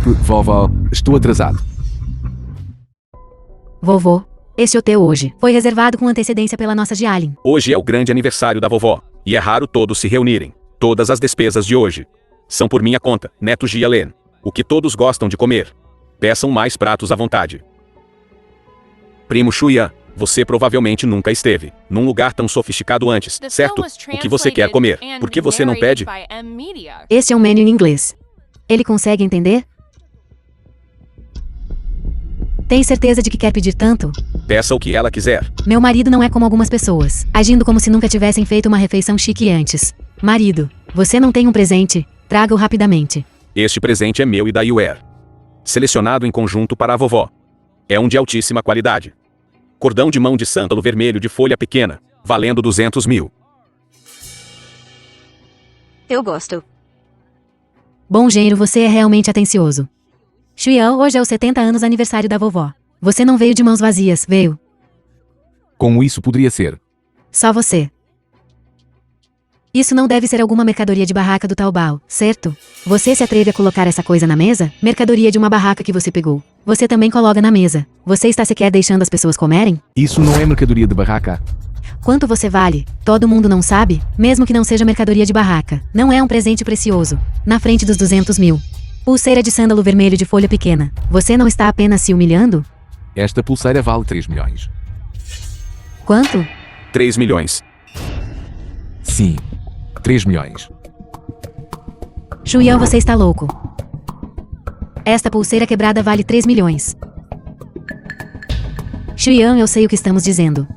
Desculpe, vovó, estou atrasado. Vovô, este hotel hoje foi reservado com antecedência pela nossa Jialin. Hoje é o grande aniversário da vovó, e é raro todos se reunirem. Todas as despesas de hoje são por minha conta, neto Jialen. O que todos gostam de comer. Peçam mais pratos à vontade. Primo Shuyan, você provavelmente nunca esteve num lugar tão sofisticado antes, certo? O que você quer comer? Por que você não pede? Este é um menu em inglês. Ele consegue entender? Tem certeza de que quer pedir tanto? Peça o que ela quiser. Meu marido não é como algumas pessoas, agindo como se nunca tivessem feito uma refeição chique antes. Marido, você não tem um presente? Traga-o rapidamente. Este presente é meu e da Yuer. Selecionado em conjunto para a vovó. É um de altíssima qualidade. Cordão de mão de sândalo vermelho de folha pequena, valendo 200 mil. Eu gosto. Bom gênero, você é realmente atencioso. Shuyan, hoje é o 70 anos aniversário da vovó. Você não veio de mãos vazias, veio? Como isso poderia ser? Só você. Isso não deve ser alguma mercadoria de barraca do Taobao, certo? Você se atreve a colocar essa coisa na mesa? Mercadoria de uma barraca que você pegou. Você também coloca na mesa. Você está sequer deixando as pessoas comerem? Isso não é mercadoria de barraca. Quanto você vale? Todo mundo não sabe? Mesmo que não seja mercadoria de barraca. Não é um presente precioso. Na frente dos 200 mil. Pulseira de sândalo vermelho de folha pequena. Você não está apenas se humilhando? Esta pulseira vale 3 milhões. Quanto? 3 milhões. Sim, 3 milhões. Shuyan, você está louco. Esta pulseira quebrada vale 3 milhões. Shuyan, eu sei o que estamos dizendo.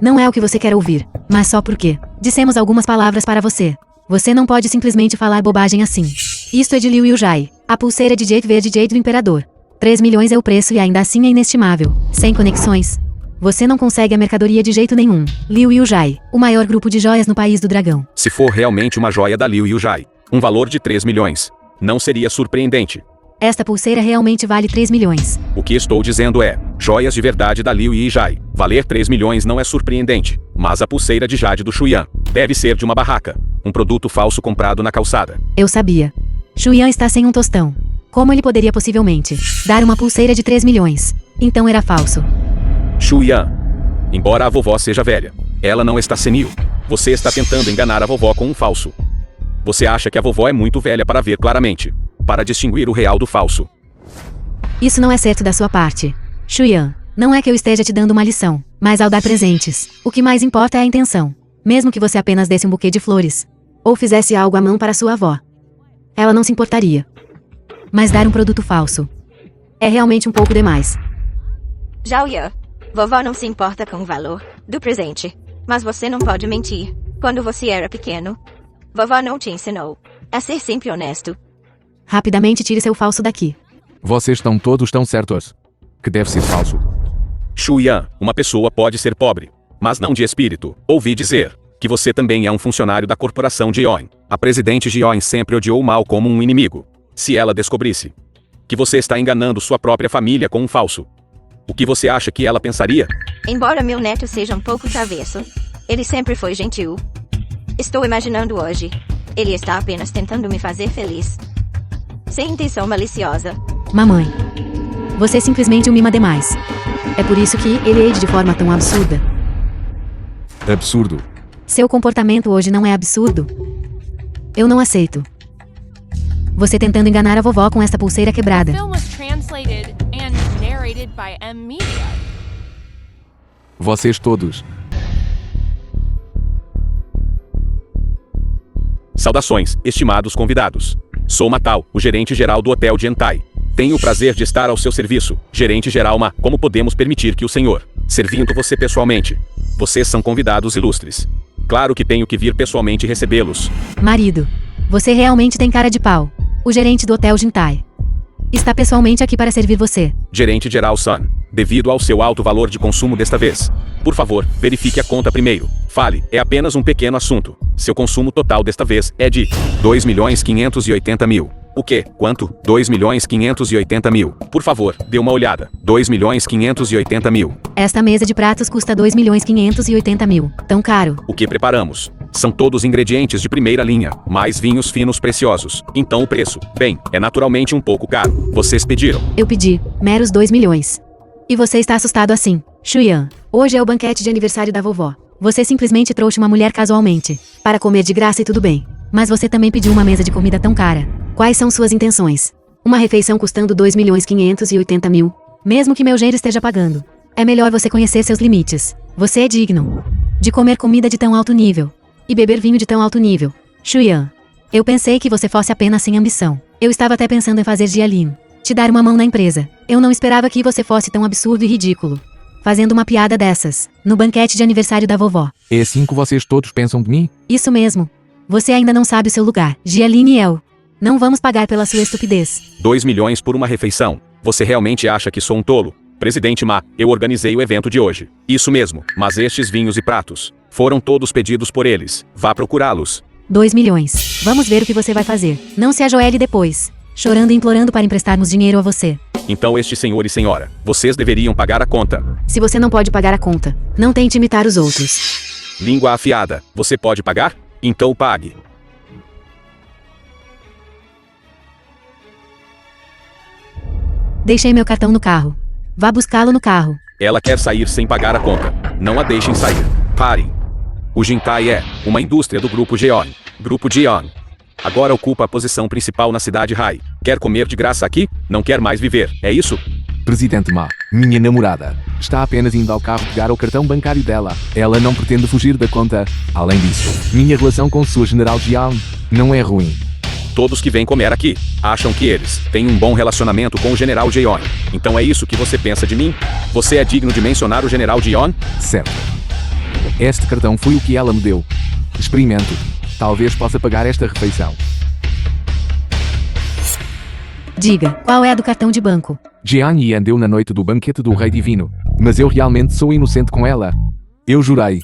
Não é o que você quer ouvir, mas só porque dissemos algumas palavras para você. Você não pode simplesmente falar bobagem assim. Isto é de Liu Yujai, a pulseira de jade verde jade do imperador. 3 milhões é o preço e ainda assim é inestimável. Sem conexões. Você não consegue a mercadoria de jeito nenhum. Liu Yujai, o maior grupo de joias no país do dragão. Se for realmente uma joia da Liu Yujai, um valor de 3 milhões, não seria surpreendente. Esta pulseira realmente vale 3 milhões. O que estou dizendo é, joias de verdade da Liu Yujai. Valer 3 milhões não é surpreendente, mas a pulseira de jade do Shuyan deve ser de uma barraca. Um produto falso comprado na calçada. Eu sabia. Shuyan está sem um tostão. Como ele poderia possivelmente dar uma pulseira de 3 milhões? Então era falso. Shuyan. Embora a vovó seja velha, ela não está senil. Você está tentando enganar a vovó com um falso. Você acha que a vovó é muito velha para ver claramente, para distinguir o real do falso. Isso não é certo da sua parte. Shuyan, não é que eu esteja te dando uma lição, mas ao dar presentes, o que mais importa é a intenção. Mesmo que você apenas desse um buquê de flores, ou fizesse algo à mão para sua avó, ela não se importaria. Mas dar um produto falso é realmente um pouco demais. Jiaoya, vovó não se importa com o valor do presente, mas você não pode mentir. Quando você era pequeno, vovó não te ensinou a ser sempre honesto. Rapidamente tire seu falso daqui. Vocês estão todos tão certos que deve ser falso. Shuyan, uma pessoa pode ser pobre, mas não de espírito. Ouvi dizer que você também é um funcionário da corporação Jion. A presidente Jion sempre odiou o mal como um inimigo. Se ela descobrisse que você está enganando sua própria família com um falso, o que você acha que ela pensaria? Embora meu neto seja um pouco travesso, ele sempre foi gentil. Estou imaginando hoje. Ele está apenas tentando me fazer feliz. Sem intenção maliciosa. Mamãe, você simplesmente o mima demais. É por isso que ele age de forma tão absurda. Absurdo. Seu comportamento hoje não é absurdo. Eu não aceito. Você tentando enganar a vovó com esta pulseira quebrada. The film was translated and narrated by M-Media. Vocês todos. Saudações, estimados convidados. Sou Matal, o gerente-geral do Hotel Gentai. Tenho o prazer de estar ao seu serviço, gerente-geral Ma. Como podemos permitir que o senhor, servindo você pessoalmente? Vocês são convidados ilustres. Claro que tenho que vir pessoalmente recebê-los. Marido, você realmente tem cara de pau. O gerente do Hotel Gentai está pessoalmente aqui para servir você. Gerente-geral Sun, devido ao seu alto valor de consumo desta vez, por favor, verifique a conta primeiro. Fale, é apenas um pequeno assunto. Seu consumo total desta vez é de 2.580.000. O quê? Quanto? 2.580.000. Por favor, dê uma olhada. 2.580.000. Esta mesa de pratos custa 2.580.000. Tão caro. O que preparamos? São todos ingredientes de primeira linha, mais vinhos finos preciosos. Então o preço, bem, é naturalmente um pouco caro. Vocês pediram. Eu pedi, meros 2 milhões. E você está assustado assim. Shuyan, hoje é o banquete de aniversário da vovó. Você simplesmente trouxe uma mulher casualmente, para comer de graça e tudo bem. Mas você também pediu uma mesa de comida tão cara. Quais são suas intenções? Uma refeição custando 2.580.000, mesmo que meu genro esteja pagando. É melhor você conhecer seus limites. Você é digno de comer comida de tão alto nível e beber vinho de tão alto nível. Shuyan, eu pensei que você fosse apenas sem ambição. Eu estava até pensando em fazer Jialin te dar uma mão na empresa. Eu não esperava que você fosse tão absurdo e ridículo, fazendo uma piada dessas, no banquete de aniversário da vovó. É assim que vocês todos pensam de mim? Isso mesmo. Você ainda não sabe o seu lugar. Jialin e eu não vamos pagar pela sua estupidez. 2 milhões por uma refeição. Você realmente acha que sou um tolo? Presidente Ma, eu organizei o evento de hoje. Isso mesmo, mas estes vinhos e pratos foram todos pedidos por eles. Vá procurá-los. 2 milhões. Vamos ver o que você vai fazer. Não se ajoelhe depois, chorando e implorando para emprestarmos dinheiro a você. Então este senhor e senhora, vocês deveriam pagar a conta. Se você não pode pagar a conta, não tente imitar os outros. Língua afiada, você pode pagar? Então pague. Deixei meu cartão no carro. Vá buscá-lo no carro. Ela quer sair sem pagar a conta. Não a deixem sair. Parem. O Jintai é uma indústria do Grupo Jeon. Grupo Jeon. Agora ocupa a posição principal na cidade Rai. Quer comer de graça aqui? Não quer mais viver, é isso? Presidente Ma, minha namorada, está apenas indo ao carro pegar o cartão bancário dela. Ela não pretende fugir da conta. Além disso, minha relação com sua General Jiang não é ruim. Todos que vêm comer aqui acham que eles têm um bom relacionamento com o General Jeon. Então é isso que você pensa de mim? Você é digno de mencionar o General Jeon? Certo. Este cartão foi o que ela me deu. Experimente. Talvez possa pagar esta refeição. Diga, qual é a do cartão de banco? Jiang Yan deu na noite do banquete do Rei Divino. Mas eu realmente sou inocente com ela. Eu jurei.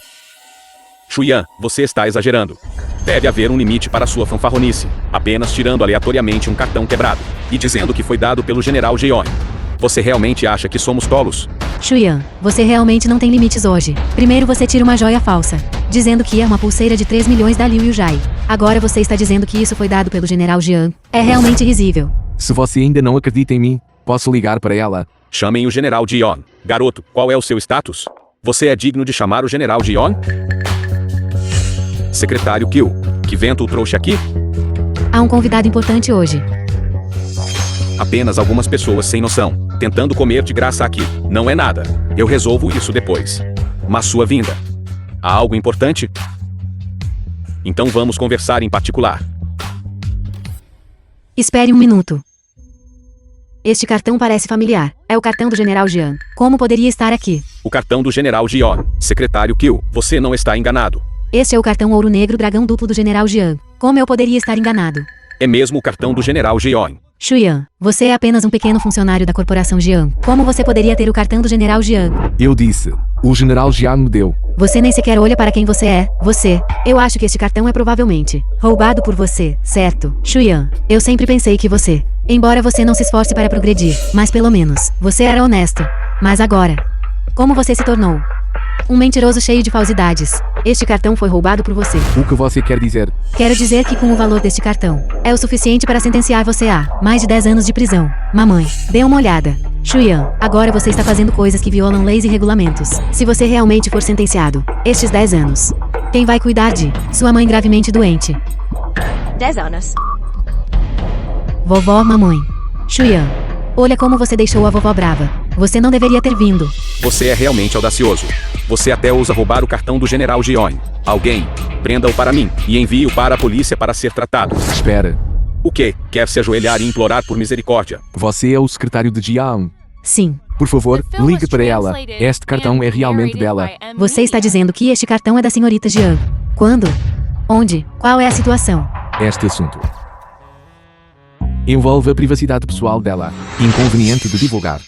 Shuyan, você está exagerando. Deve haver um limite para sua fanfarronice. Apenas tirando aleatoriamente um cartão quebrado e dizendo que foi dado pelo General Jeon. Você realmente acha que somos tolos? Shuyan, você realmente não tem limites hoje. Primeiro você tira uma joia falsa, dizendo que é uma pulseira de 3 milhões da Liu Yujai. Agora você está dizendo que isso foi dado pelo General Jiang. É realmente risível. Se você ainda não acredita em mim, posso ligar para ela. Chamem o General Jeon. Garoto, qual é o seu status? Você é digno de chamar o General Jeon? Secretário Kill, que vento o trouxe aqui? Há um convidado importante hoje. Apenas algumas pessoas sem noção, tentando comer de graça aqui. Não é nada. Eu resolvo isso depois. Mas sua vinda. Há algo importante? Então vamos conversar em particular. Espere um minuto. Este cartão parece familiar. É o cartão do General Jiang. Como poderia estar aqui? O cartão do General Jeon. Secretário Kill, você não está enganado. Este é o cartão ouro negro dragão duplo do General Jiang. Como eu poderia estar enganado? É mesmo o cartão do General Jeon. Shuyan, você é apenas um pequeno funcionário da corporação Jiang. Como você poderia ter o cartão do General Jiang? Eu disse. O General Jiang me deu. Você nem sequer olha para quem você é. Você. Eu acho que este cartão é provavelmente roubado por você, certo? Shuyan, eu sempre pensei que você, embora você não se esforce para progredir, mas pelo menos, você era honesto. Mas agora, como você se tornou um mentiroso cheio de falsidades? Este cartão foi roubado por você. O que você quer dizer? Quero dizer que com o valor deste cartão, é o suficiente para sentenciar você a mais de 10 anos de prisão. Mamãe, dê uma olhada. Shuyan, agora você está fazendo coisas que violam leis e regulamentos. Se você realmente for sentenciado, estes 10 anos, quem vai cuidar de sua mãe gravemente doente? 10 anos. Vovó, mamãe. Shuyan, olha como você deixou a vovó brava. Você não deveria ter vindo. Você é realmente audacioso. Você até ousa roubar o cartão do General Jeon. Alguém, prenda-o para mim e envie-o para a polícia para ser tratado. Espera. O quê? Quer se ajoelhar e implorar por misericórdia? Você é o secretário de Jiang. Sim. Por favor, ligue para ela. Este cartão é realmente dela. Você está dizendo que este cartão é da senhorita Jiang. Quando? Onde? Qual é a situação? Este assunto envolve a privacidade pessoal dela. Inconveniente de divulgar.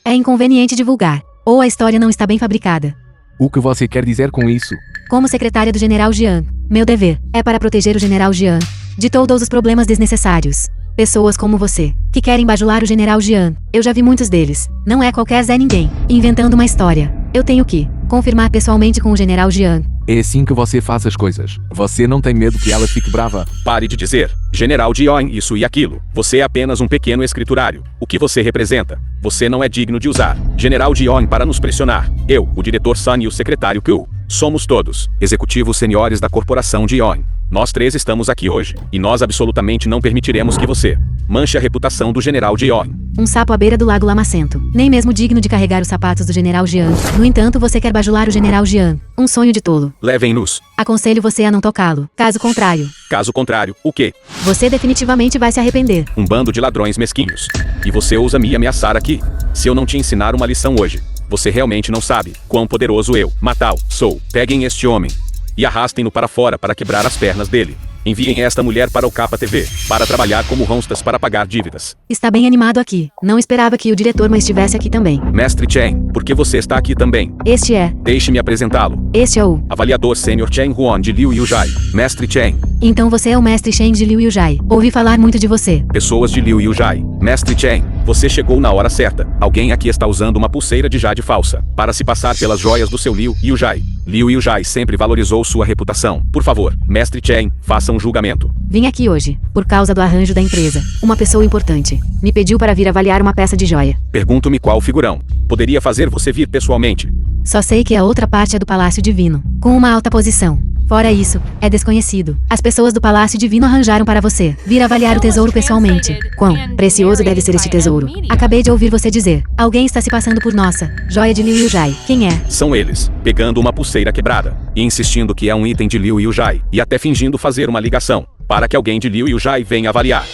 É inconveniente divulgar. Ou a história não está bem fabricada. O que você quer dizer com isso? Como secretária do General Jiang, meu dever é para proteger o General Jiang de todos os problemas desnecessários. Pessoas como você, que querem bajular o General Jiang, eu já vi muitos deles. Não é qualquer Zé Ninguém, inventando uma história. Eu tenho que confirmar pessoalmente com o General Jiang É assim que você faz as coisas. Você não tem medo que ela fique brava. Pare de dizer, General Jeon, isso e aquilo. Você é apenas um pequeno escriturário. O que você representa? Você não é digno de usar General Jeon para nos pressionar. Eu, o diretor Sun e o secretário Kyu. Somos todos executivos seniores da corporação Jeon. Nós três estamos aqui hoje, e nós absolutamente não permitiremos que você manche a reputação do General Jeon. Um sapo à beira do lago lamacento. Nem mesmo digno de carregar os sapatos do General Jean. No entanto, você quer bajular o General Jean. Um sonho de tolo. Levem-nos. Aconselho você a não tocá-lo. Caso contrário, O quê? você definitivamente vai se arrepender. Um bando de ladrões mesquinhos. E você ousa me ameaçar aqui? Se eu não te ensinar uma lição hoje, você realmente não sabe quão poderoso eu, Matal, sou. Peguem este homem e arrastem-no para fora para quebrar as pernas dele. Enviem esta mulher para o Capa TV, para trabalhar como ronstas para pagar dívidas. Está bem animado aqui. Não esperava que o diretor mas estivesse aqui também. Mestre Chen, por que você está aqui também? Este é. Deixe-me apresentá-lo. Este é o. Avaliador Sênior Chen Huon de Liu Yujai. Mestre Chen. Então você é o mestre Shen de Liu Yujai. Ouvi falar muito de você. Pessoas de Liu Yujai. Mestre Chen, você chegou na hora certa. Alguém aqui está usando uma pulseira de jade falsa, para se passar pelas joias do seu Liu Yujai. Liu Yujai sempre valorizou sua reputação. Por favor, Mestre Chen, faça um julgamento. Vim aqui hoje, por causa do arranjo da empresa. Uma pessoa importante me pediu para vir avaliar uma peça de joia. Pergunto-me qual figurão poderia fazer você vir pessoalmente. Só sei que a outra parte é do Palácio Divino, com uma alta posição. Fora isso, é desconhecido. As pessoas do Palácio Divino arranjaram para você vir avaliar o tesouro pessoalmente. Quão precioso deve ser este tesouro. Acabei de ouvir você dizer. Alguém está se passando por nossa joia de Liu Yujai. Quem é? São eles, pegando uma pulseira quebrada e insistindo que é um item de Liu Yujai, e até fingindo fazer uma ligação para que alguém de Liu Yujai venha avaliar,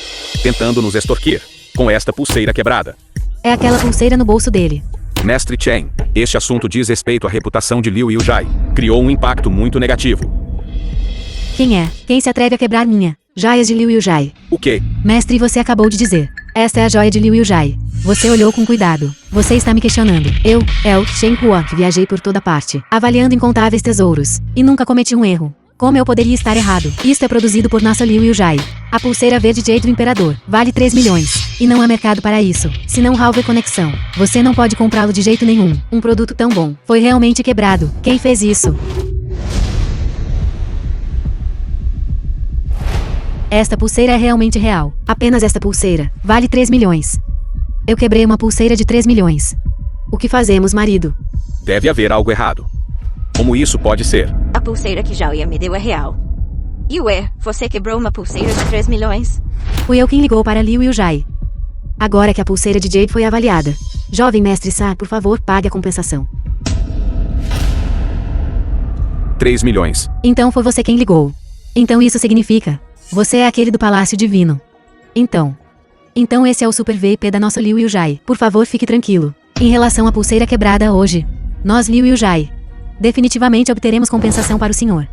tentando nos extorquir com esta pulseira quebrada. É aquela pulseira no bolso dele. Mestre Chen, este assunto diz respeito à reputação de Liu Yujai. Criou um impacto muito negativo. Quem é? Quem se atreve a quebrar minha joias de Liu Yujai? O quê? Mestre, você acabou de dizer. Esta é a joia de Liu Yujai. Você olhou com cuidado. Você está me questionando. Eu, El Shen Huan, que viajei por toda parte, avaliando incontáveis tesouros, e nunca cometi um erro. Como eu poderia estar errado? Isto é produzido por nossa Liu Yujai. A pulseira verde Jade do Imperador vale 3 milhões. E não há mercado para isso. Se não houver conexão, você não pode comprá-lo de jeito nenhum. Um produto tão bom foi realmente quebrado. Quem fez isso? Esta pulseira é realmente real. Apenas esta pulseira vale 3 milhões. Eu quebrei uma pulseira de 3 milhões. O que fazemos, marido? Deve haver algo errado. Como isso pode ser? A pulseira que Jaoya me deu é real. Yue, você quebrou uma pulseira de 3 milhões? Fui eu quem ligou para Liu Yujai. Agora que a pulseira de Jade foi avaliada. Jovem mestre Sa, por favor, pague a compensação. 3 milhões. Então foi você quem ligou. Então isso significa... Você é aquele do Palácio Divino. Então esse é o Super VIP da nossa Liu Yujai. Por favor, fique tranquilo. Em relação à pulseira quebrada hoje, nós Liu Yujai definitivamente obteremos compensação para o senhor.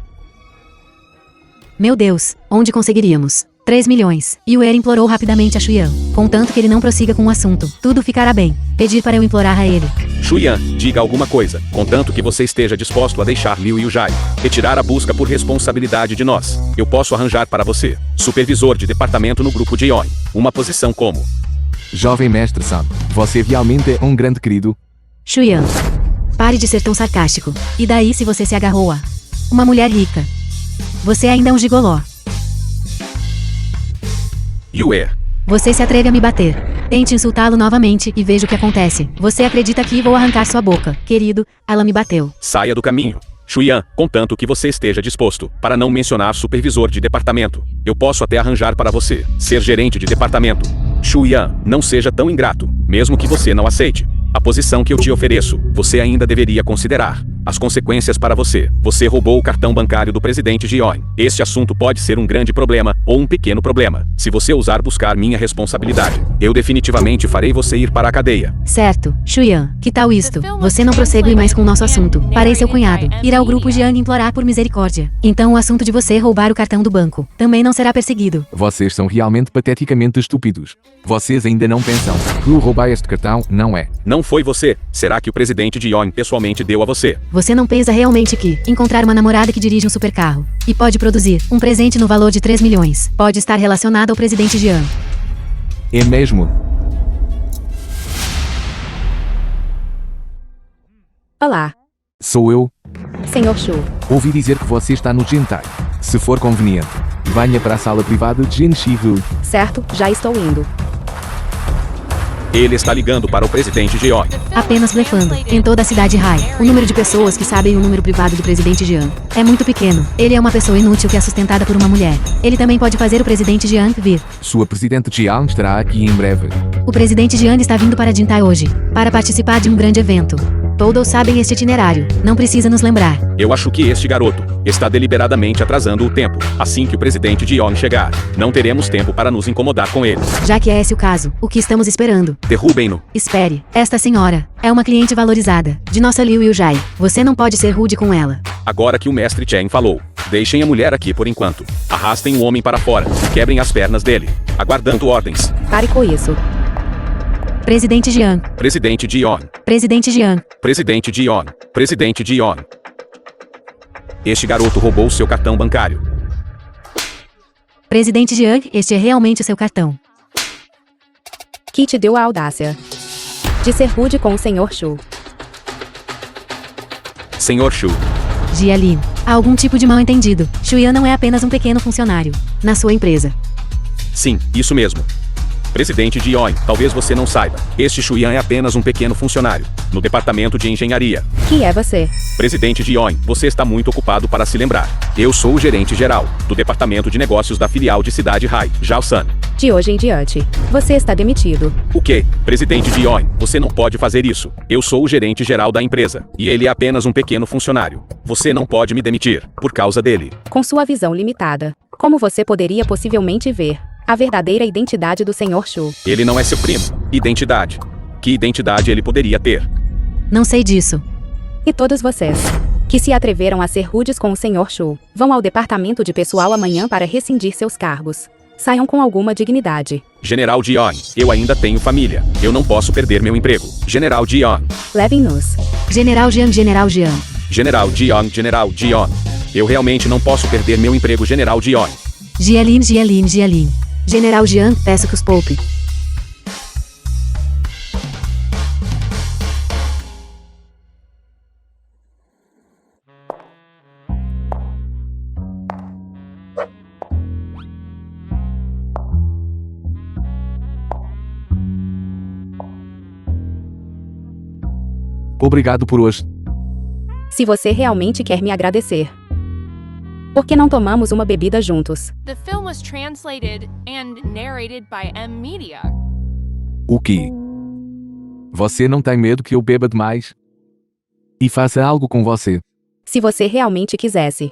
Meu Deus, onde conseguiríamos? 3 milhões. Yue implorou rapidamente a Shuyan, contanto que ele não prossiga com o assunto. Tudo ficará bem. Pedir para eu implorar a ele. Shuyan, diga alguma coisa, contanto que você esteja disposto a deixar Liu Yujai retirar a busca por responsabilidade de nós. Eu posso arranjar para você, supervisor de departamento no grupo de Yeon, uma posição como... Jovem mestre Sam, você realmente é um grande querido. Shuyan, pare de ser tão sarcástico. E daí se você se agarrou a uma mulher rica? Você ainda é um gigoló. Yue. Você se atreve a me bater. Tente insultá-lo novamente e veja o que acontece. Você acredita que vou arrancar sua boca? Querido, ela me bateu. Saia do caminho. Shuyan, contanto que você esteja disposto, para não mencionar supervisor de departamento. Eu posso até arranjar para você ser gerente de departamento. Shuyan, não seja tão ingrato, mesmo que você não aceite a posição que eu te ofereço, você ainda deveria considerar as consequências para você. Você roubou o cartão bancário do presidente Jeon. Este assunto pode ser um grande problema ou um pequeno problema. Se você ousar buscar minha responsabilidade, eu definitivamente farei você ir para a cadeia. Certo, Shuyan, que tal isto? Você não prossegue mais com o nosso assunto. Farei seu cunhado ir ao grupo Jiang implorar por misericórdia. Então o assunto de você roubar o cartão do banco também não será perseguido. Vocês são realmente pateticamente estúpidos. Vocês ainda não pensam que o roubar este cartão não é. Não foi você. Será que o presidente Jeon pessoalmente deu a você? Você não pensa realmente que encontrar uma namorada que dirige um supercarro e pode produzir um presente no valor de 3 milhões pode estar relacionado ao presidente Jean? É mesmo? Olá. Sou eu? Senhor Shu. Ouvi dizer que você está no Gentai. Se for conveniente, venha para a sala privada de Genshihu. Certo, já estou indo. Ele está ligando para o presidente Jeon. Apenas blefando. Em toda a cidade Rai, o número de pessoas que sabem o número privado do presidente Jian é muito pequeno. Ele é uma pessoa inútil que é sustentada por uma mulher. Ele também pode fazer o presidente Jian vir. Sua presidente Jiang estará aqui em breve. O presidente Jian está vindo para Jintai hoje, para participar de um grande evento. Todos sabem este itinerário, não precisa nos lembrar. Eu acho que este garoto está deliberadamente atrasando o tempo. Assim que o presidente Jeon chegar, não teremos tempo para nos incomodar com ele. Já que é esse o caso, o que estamos esperando? Derrubem-no. Espere, esta senhora é uma cliente valorizada, de nossa Liu Yujai. Você não pode ser rude com ela. Agora que o mestre Chen falou, deixem a mulher aqui por enquanto. Arrastem o homem para fora e quebrem as pernas dele, aguardando ordens. Pare com isso. Presidente Jian. Presidente Jeon. Presidente Jian. Presidente Jeon. Presidente Jeon. Este garoto roubou seu cartão bancário. Presidente Jian, este é realmente o seu cartão. Que te deu a audácia de ser rude com o Senhor Shu. Senhor Shu. Jialin, há algum tipo de mal-entendido. Shuyan não é apenas um pequeno funcionário na sua empresa. Sim, isso mesmo. Presidente Jeon, talvez você não saiba, este Shuyan é apenas um pequeno funcionário, no departamento de engenharia. Que é você? Presidente Jeon, você está muito ocupado para se lembrar. Eu sou o gerente geral, do departamento de negócios da filial de Cidade Rai, Zhaosan. De hoje em diante, você está demitido. O quê? Presidente Jeon, você não pode fazer isso. Eu sou o gerente geral da empresa, e ele é apenas um pequeno funcionário. Você não pode me demitir, por causa dele. Com sua visão limitada, como você poderia possivelmente ver a verdadeira identidade do Senhor Shu? Ele não é seu primo. Identidade. Que identidade ele poderia ter? Não sei disso. E todos vocês que se atreveram a ser rudes com o Senhor Shu, vão ao departamento de pessoal amanhã para rescindir seus cargos. Saiam com alguma dignidade. General Jeon, eu ainda tenho família. Eu não posso perder meu emprego. General Jeon. Levem-nos. General Jian, General Jian. General Jeon, General Jeon. Eu realmente não posso perder meu emprego, General Jeon. Jialin, Jialin, Jialin. General Jian, peço que os poupe. Obrigado por hoje. Se você realmente quer me agradecer, por que não tomamos uma bebida juntos? The film was translated and narrated by M Media. O quê? Você não tem medo que eu beba demais? E faça algo com você? Se você realmente quisesse,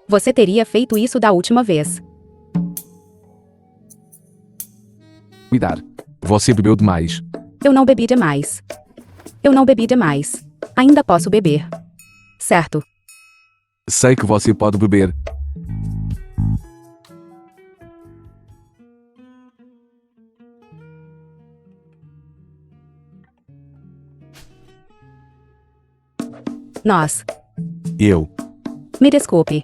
você teria feito isso da última vez. Cuidar. Você bebeu demais. Eu não bebi demais. Eu não bebi demais. Ainda posso beber. Certo. Sei que você pode beber. Nós. Eu. Me desculpe.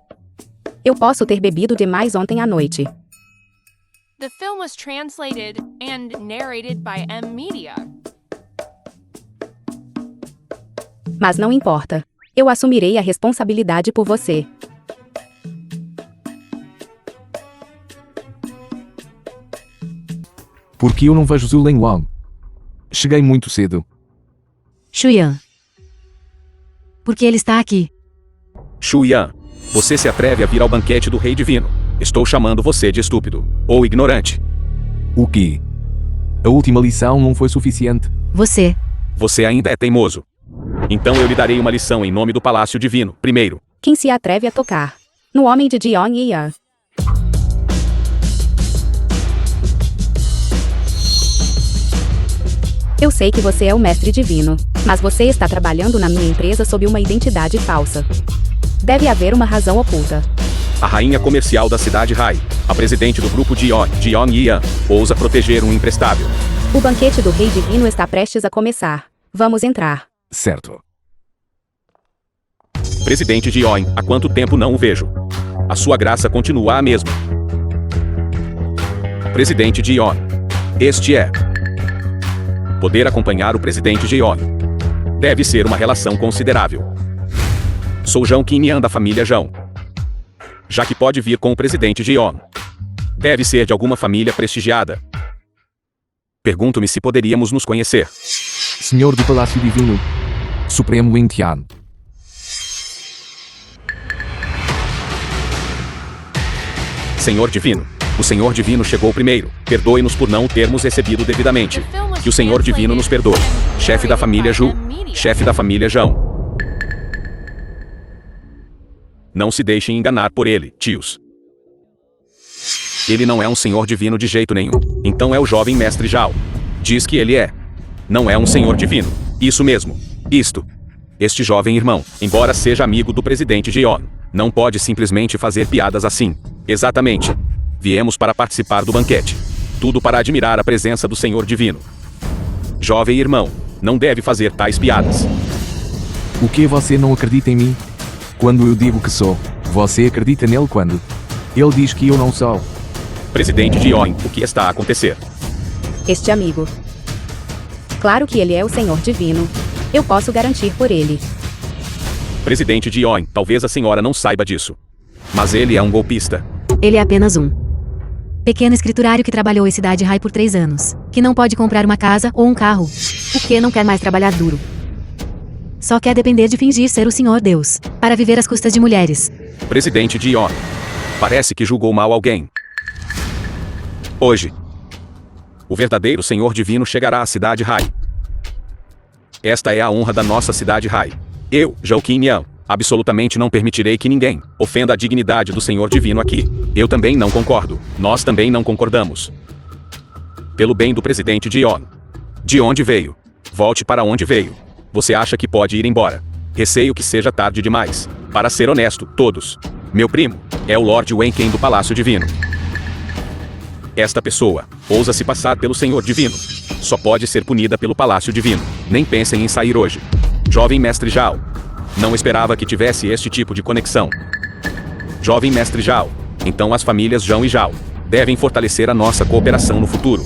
Eu posso ter bebido demais ontem à noite. The film was translated and narrated by M Media. Mas não importa. Eu assumirei a responsabilidade por você. Por que eu não vejo Zhu Wang? Cheguei muito cedo. Shuyan. Porque ele está aqui. Shuyan, você se atreve a vir ao banquete do Rei Divino. Estou chamando você de estúpido ou ignorante. O quê? A última lição não foi suficiente? Você. Você ainda é teimoso. Então eu lhe darei uma lição em nome do Palácio Divino, primeiro. Quem se atreve a tocar no homem de Jeon Yan? Eu sei que você é o mestre divino, mas você está trabalhando na minha empresa sob uma identidade falsa. Deve haver uma razão oculta. A rainha comercial da cidade Rai, a presidente do grupo Jeon Yan, ousa proteger um imprestável. O banquete do Rei Divino está prestes a começar. Vamos entrar. Certo. Presidente Jeon, há quanto tempo não o vejo? A sua graça continua a mesma. Presidente Jeon. Este é. Poder acompanhar o presidente Jeon. Deve ser uma relação considerável. Sou Jão Qinyan da família Jão. Já que pode vir com o presidente Jion. Deve ser de alguma família prestigiada. Pergunto-me se poderíamos nos conhecer. Senhor do Palácio Divino. Supremo Lin Tian. Senhor Divino. O Senhor Divino chegou primeiro. Perdoe-nos por não o termos recebido devidamente. Que o Senhor Divino nos perdoe. Chefe da família Ju. Chefe da família Jão. Não se deixem enganar por ele, tios. Ele não é um Senhor Divino de jeito nenhum. Então é o jovem mestre Zhao. Diz que ele é. Não é um Senhor Divino. Isso mesmo. Isto. Este jovem irmão, embora seja amigo do presidente Jion, não pode simplesmente fazer piadas assim. Exatamente. Viemos para participar do banquete. Tudo para admirar a presença do Senhor Divino. Jovem irmão, não deve fazer tais piadas. O que você não acredita em mim? Quando eu digo que sou, você acredita nele quando? Ele diz que eu não sou. Presidente Jion, o que está a acontecer? Este amigo. Claro que ele é o Senhor Divino. Eu posso garantir por ele. Presidente Jion, talvez a senhora não saiba disso. Mas ele é um golpista. Ele é apenas um pequeno escriturário que trabalhou em Cidade Rai por 3 anos, que não pode comprar uma casa ou um carro, o que não quer mais trabalhar duro. Só quer depender de fingir ser o Senhor Deus, para viver às custas de mulheres. Presidente Jion. Parece que julgou mal alguém. Hoje, o verdadeiro Senhor Divino chegará à Cidade Rai. Esta é a honra da nossa Cidade Rai. Eu, Zhao Qinyan, absolutamente não permitirei que ninguém ofenda a dignidade do Senhor Divino aqui. Eu também não concordo. Nós também não concordamos. Pelo bem do presidente Jion. De onde veio? Volte para onde veio. Você acha que pode ir embora? Receio que seja tarde demais. Para ser honesto, todos. Meu primo é o Lord Wenken do Palácio Divino. Esta pessoa ousa se passar pelo Senhor Divino. Só pode ser punida pelo Palácio Divino. Nem pensem em sair hoje. Jovem mestre Zhao. Não esperava que tivesse este tipo de conexão. Jovem mestre Zhao. Então as famílias Zhao e Zhao devem fortalecer a nossa cooperação no futuro.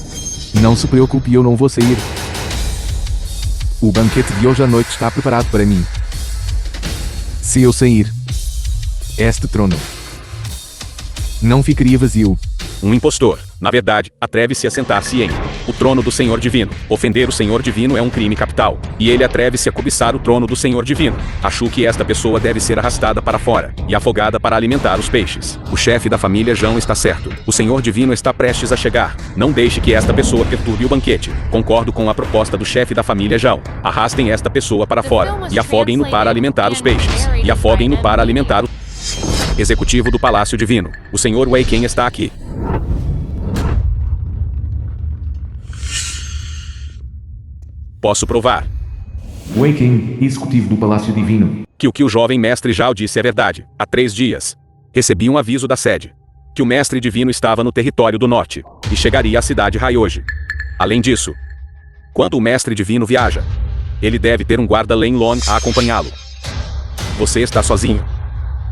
Não se preocupe, eu não vou sair. O banquete de hoje à noite está preparado para mim. Se eu sair, este trono não ficaria vazio. Um impostor, na verdade, atreve-se a sentar-se em o trono do Senhor Divino. Ofender o Senhor Divino é um crime capital. E ele atreve-se a cobiçar o trono do Senhor Divino. Acho que esta pessoa deve ser arrastada para fora e afogada para alimentar os peixes. O chefe da família Zhao está certo. O Senhor Divino está prestes a chegar. Não deixe que esta pessoa perturbe o banquete. Concordo com a proposta do chefe da família Zhao. Arrastem esta pessoa para fora e afoguem-no para alimentar os peixes. E afoguem-no para alimentar o executivo do Palácio Divino. O Senhor Wei Ken está aqui. Posso provar Wei Ken, executivo do Palácio Divino. que o que o jovem mestre Zhao disse é verdade. Há 3 dias, recebi um aviso da sede que o mestre divino estava no território do norte e chegaria à cidade Rai hoje. Além disso, quando o mestre divino viaja, ele deve ter um guarda Len Lon a acompanhá-lo. Você está sozinho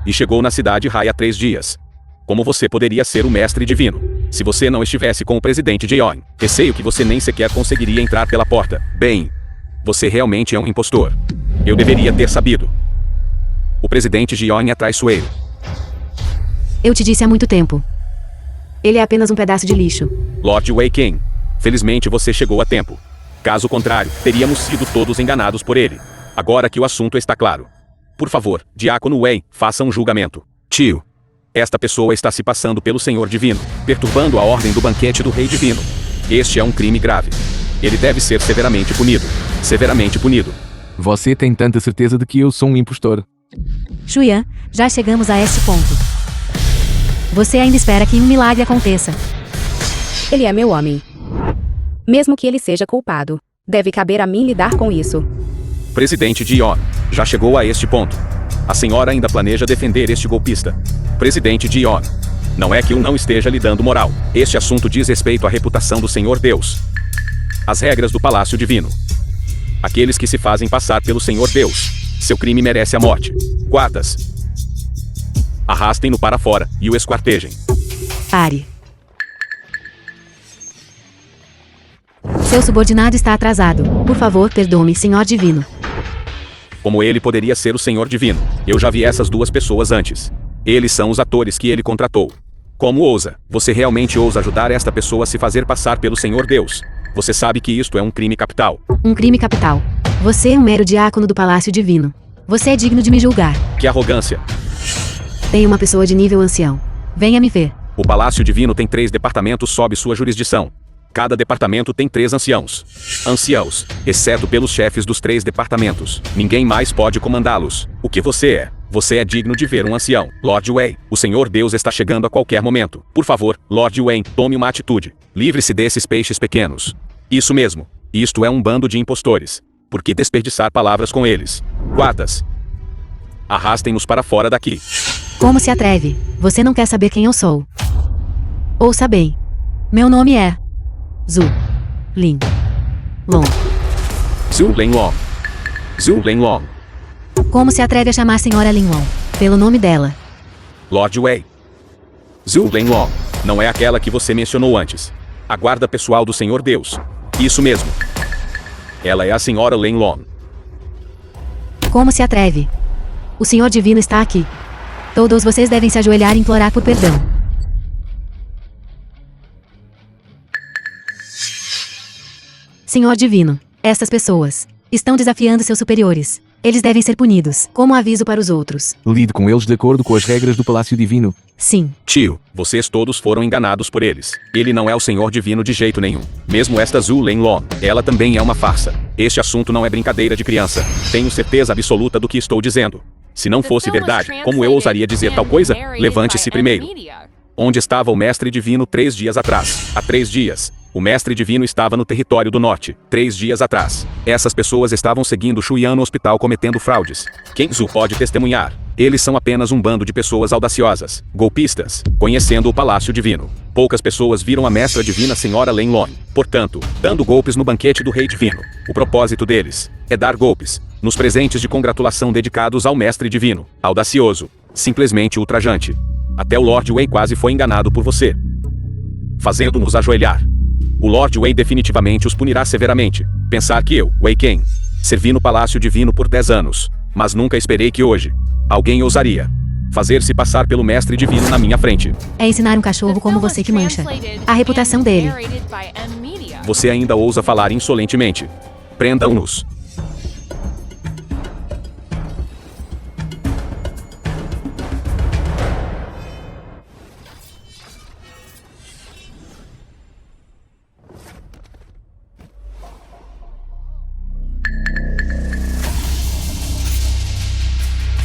e chegou na cidade Rai há 3 dias. Como você poderia ser o mestre divino se você não estivesse com o presidente Jion? Receio que você nem sequer conseguiria entrar pela porta. Bem, você realmente é um impostor. Eu deveria ter sabido. O presidente Jion é traiçoeiro. Eu te disse há muito tempo. Ele é apenas um pedaço de lixo. Lord Wei Ken, felizmente você chegou a tempo. Caso contrário, teríamos sido todos enganados por ele. Agora que o assunto está claro. Por favor, Diácono Wei, faça um julgamento. Tio. Esta pessoa está se passando pelo Senhor Divino, perturbando a ordem do banquete do Rei Divino. Este é um crime grave. Ele deve ser severamente punido. Severamente punido. Você tem tanta certeza de que eu sou um impostor? Xuyan, já chegamos a este ponto. Você ainda espera que um milagre aconteça. Ele é meu homem. Mesmo que ele seja culpado, deve caber a mim lidar com isso. Presidente Jion, já chegou a este ponto. A senhora ainda planeja defender este golpista. Presidente Jion, não é que eu não esteja lhe dando moral. Este assunto diz respeito à reputação do Senhor Deus. As regras do Palácio Divino. Aqueles que se fazem passar pelo Senhor Deus. Seu crime merece a morte. Guardas, arrastem-no para fora e o esquartejem. Pare. Seu subordinado está atrasado. Por favor, perdoe-me, Senhor Divino. Como ele poderia ser o Senhor Divino? Eu já vi essas duas pessoas antes. Eles são os atores que ele contratou. Como ousa? Você realmente ousa ajudar esta pessoa a se fazer passar pelo Senhor Deus? Você sabe que isto é um crime capital. Um crime capital. Você é um mero diácono do Palácio Divino. Você é digno de me julgar. Que arrogância! Tem uma pessoa de nível ancião. Venha me ver. O Palácio Divino tem 3 departamentos sob sua jurisdição. Cada departamento tem 3 anciãos. Anciãos, exceto pelos chefes dos 3 departamentos. Ninguém mais pode comandá-los. O que você é? Você é digno de ver um ancião. Lord Wayne, o Senhor Deus está chegando a qualquer momento. Por favor, Lord Wayne, tome uma atitude. Livre-se desses peixes pequenos. Isso mesmo. Isto é um bando de impostores. Por que desperdiçar palavras com eles? Guardas, arrastem-nos para fora daqui. Como se atreve? Você não quer saber quem eu sou. Ouça bem. Meu nome é... Zhu Lin Long. Zhu Lenlong. Zhu Lenlong. Como se atreve a chamar a senhora Lin Long? Pelo nome dela. Lord Wei. Zhu Lenlong. Não é aquela que você mencionou antes. A guarda pessoal do Senhor Deus. Isso mesmo. Ela é a senhora Lenlong. Como se atreve? O Senhor Divino está aqui. Todos vocês devem se ajoelhar e implorar por perdão. Senhor Divino, essas pessoas estão desafiando seus superiores. Eles devem ser punidos, como aviso para os outros. Lide com eles de acordo com as regras do Palácio Divino. Sim. Tio, vocês todos foram enganados por eles. Ele não é o Senhor Divino de jeito nenhum. Mesmo esta Zhu Lenlong, ela também é uma farsa. Este assunto não é brincadeira de criança. Tenho certeza absoluta do que estou dizendo. Se não fosse verdade, como eu ousaria dizer tal coisa? Levante-se primeiro. Onde estava o Mestre Divino 3 dias atrás? Há 3 dias. O Mestre Divino estava no território do norte, 3 dias atrás. Essas pessoas estavam seguindo Shuyan no hospital cometendo fraudes. Quem Zhu pode testemunhar? Eles são apenas um bando de pessoas audaciosas, golpistas, conhecendo o Palácio Divino. Poucas pessoas viram a Mestra Divina Senhora Lenlong, portanto, dando golpes no banquete do Rei Divino. O propósito deles é dar golpes nos presentes de congratulação dedicados ao Mestre Divino. Audacioso, simplesmente ultrajante. Até o Lord Wei quase foi enganado por você, fazendo-nos ajoelhar. O Lord Wei definitivamente os punirá severamente. Pensar que eu, Wei Ken, servi no Palácio Divino por 10 anos, mas nunca esperei que hoje alguém ousaria fazer-se passar pelo Mestre Divino na minha frente. É ensinar um cachorro como você que mancha a reputação dele. Você ainda ousa falar insolentemente. Prendam-nos.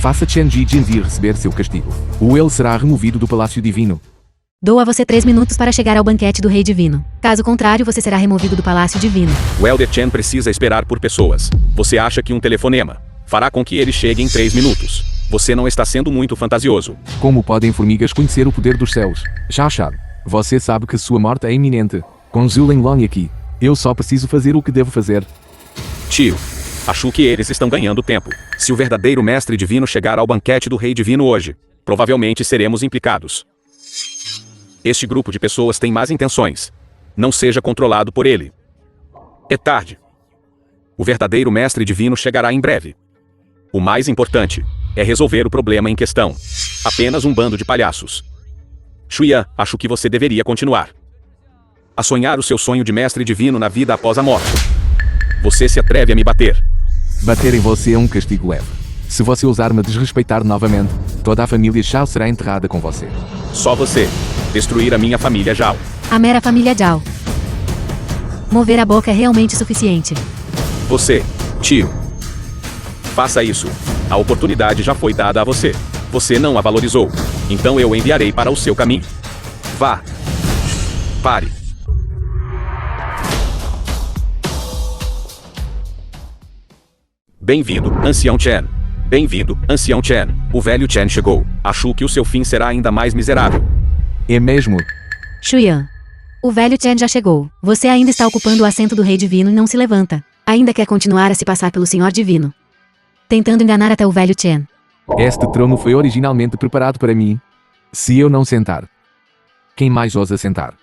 Faça Chen Ji Jinzi receber seu castigo. Ou ele será removido do Palácio Divino. Dou a você 3 minutos para chegar ao banquete do Rei Divino. Caso contrário, você será removido do Palácio Divino. O Elder Chen precisa esperar por pessoas. Você acha que um telefonema fará com que ele chegue em 3 minutos? Você não está sendo muito fantasioso. Como podem formigas conhecer o poder dos céus? Shao, você sabe que sua morte é iminente. Com Zhu Lenlong aqui, eu só preciso fazer o que devo fazer. Tio, acho que eles estão ganhando tempo. Se o verdadeiro Mestre Divino chegar ao banquete do Rei Divino hoje, provavelmente seremos implicados. Este grupo de pessoas tem más intenções. Não seja controlado por ele. É tarde. O verdadeiro Mestre Divino chegará em breve. O mais importante é resolver o problema em questão. Apenas um bando de palhaços. Shuyan, acho que você deveria continuar a sonhar o seu sonho de Mestre Divino na vida após a morte. Você se atreve a me bater. Bater em você é um castigo leve. Se você ousar me desrespeitar novamente, toda a família Zhao será enterrada com você. Só você. Destruir a minha família Zhao. A mera família Zhao. Mover a boca é realmente suficiente. Você, tio. Faça isso. A oportunidade já foi dada a você. Você não a valorizou. Então eu enviarei para o seu caminho. Vá. Pare. Bem-vindo, Ancião Chen. Bem-vindo, Ancião Chen. O velho Chen chegou. Acho que o seu fim será ainda mais miserável. É mesmo? Shuyan. O velho Chen já chegou. Você ainda está ocupando o assento do Rei Divino e não se levanta. Ainda quer continuar a se passar pelo Senhor Divino, tentando enganar até o velho Chen. Este trono foi originalmente preparado para mim. Se eu não sentar, quem mais ousa sentar?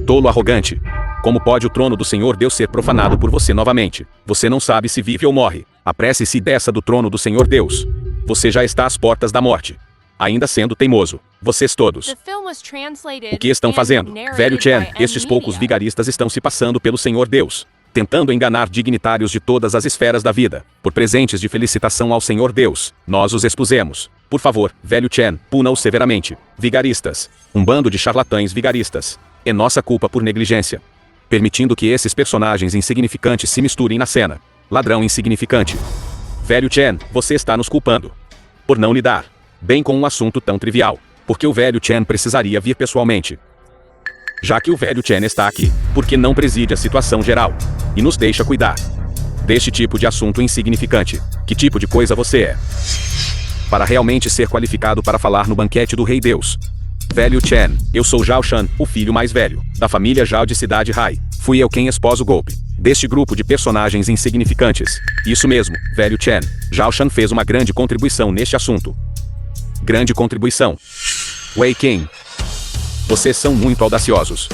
Tolo arrogante. Como pode o trono do Senhor Deus ser profanado por você novamente? Você não sabe se vive ou morre. Apresse-se e desça do trono do Senhor Deus. Você já está às portas da morte. Ainda sendo teimoso, vocês todos. The film was translated O que estão and fazendo? narrated Velho Chen, by estes poucos Media. vigaristas estão se passando pelo Senhor Deus, tentando enganar dignitários de todas as esferas da vida. Por presentes de felicitação ao Senhor Deus, nós os expusemos. Por favor, velho Chen, puna-os severamente. Vigaristas. Um bando de charlatães vigaristas. É nossa culpa por negligência. Permitindo que esses personagens insignificantes se misturem na cena. Ladrão insignificante. Velho Chen, você está nos culpando. Por não lidar bem com um assunto tão trivial. Porque o velho Chen precisaria vir pessoalmente. Já que o velho Chen está aqui, por que não preside a situação geral? E nos deixa cuidar deste tipo de assunto insignificante. Que tipo de coisa você é? Para realmente ser qualificado para falar no banquete do Rei Deus. Velho Chen, eu sou Zhao Shan, o filho mais velho, da família Zhao de Cidade Rai. Fui eu quem expôs o golpe deste grupo de personagens insignificantes. Isso mesmo, velho Chen. Zhao Shan fez uma grande contribuição neste assunto. Grande contribuição. Wei Qing. Vocês são muito audaciosos.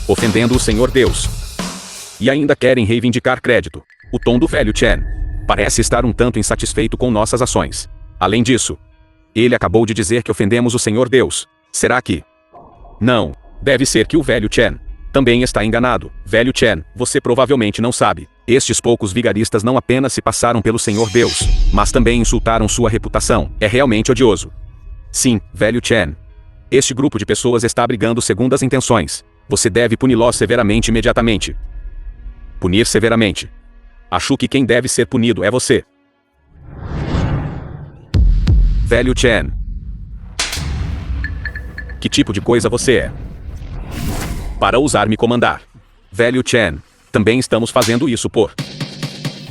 Ofendendo o Senhor Deus. E ainda querem reivindicar crédito. O tom do velho Chen parece estar um tanto insatisfeito com nossas ações. Além disso, ele acabou de dizer que ofendemos o Senhor Deus. Será que? Não. Deve ser que o velho Chen também está enganado. Velho Chen, você provavelmente não sabe. Estes poucos vigaristas não apenas se passaram pelo Senhor Deus, mas também insultaram sua reputação. É realmente odioso. Sim, velho Chen. Este grupo de pessoas está brigando segundo as intenções. Você deve puni-los severamente imediatamente. Punir severamente. Acho que quem deve ser punido é você. Velho Chen. Que tipo de coisa você é? Para ousar me comandar. Velho Chen. Também estamos fazendo isso por...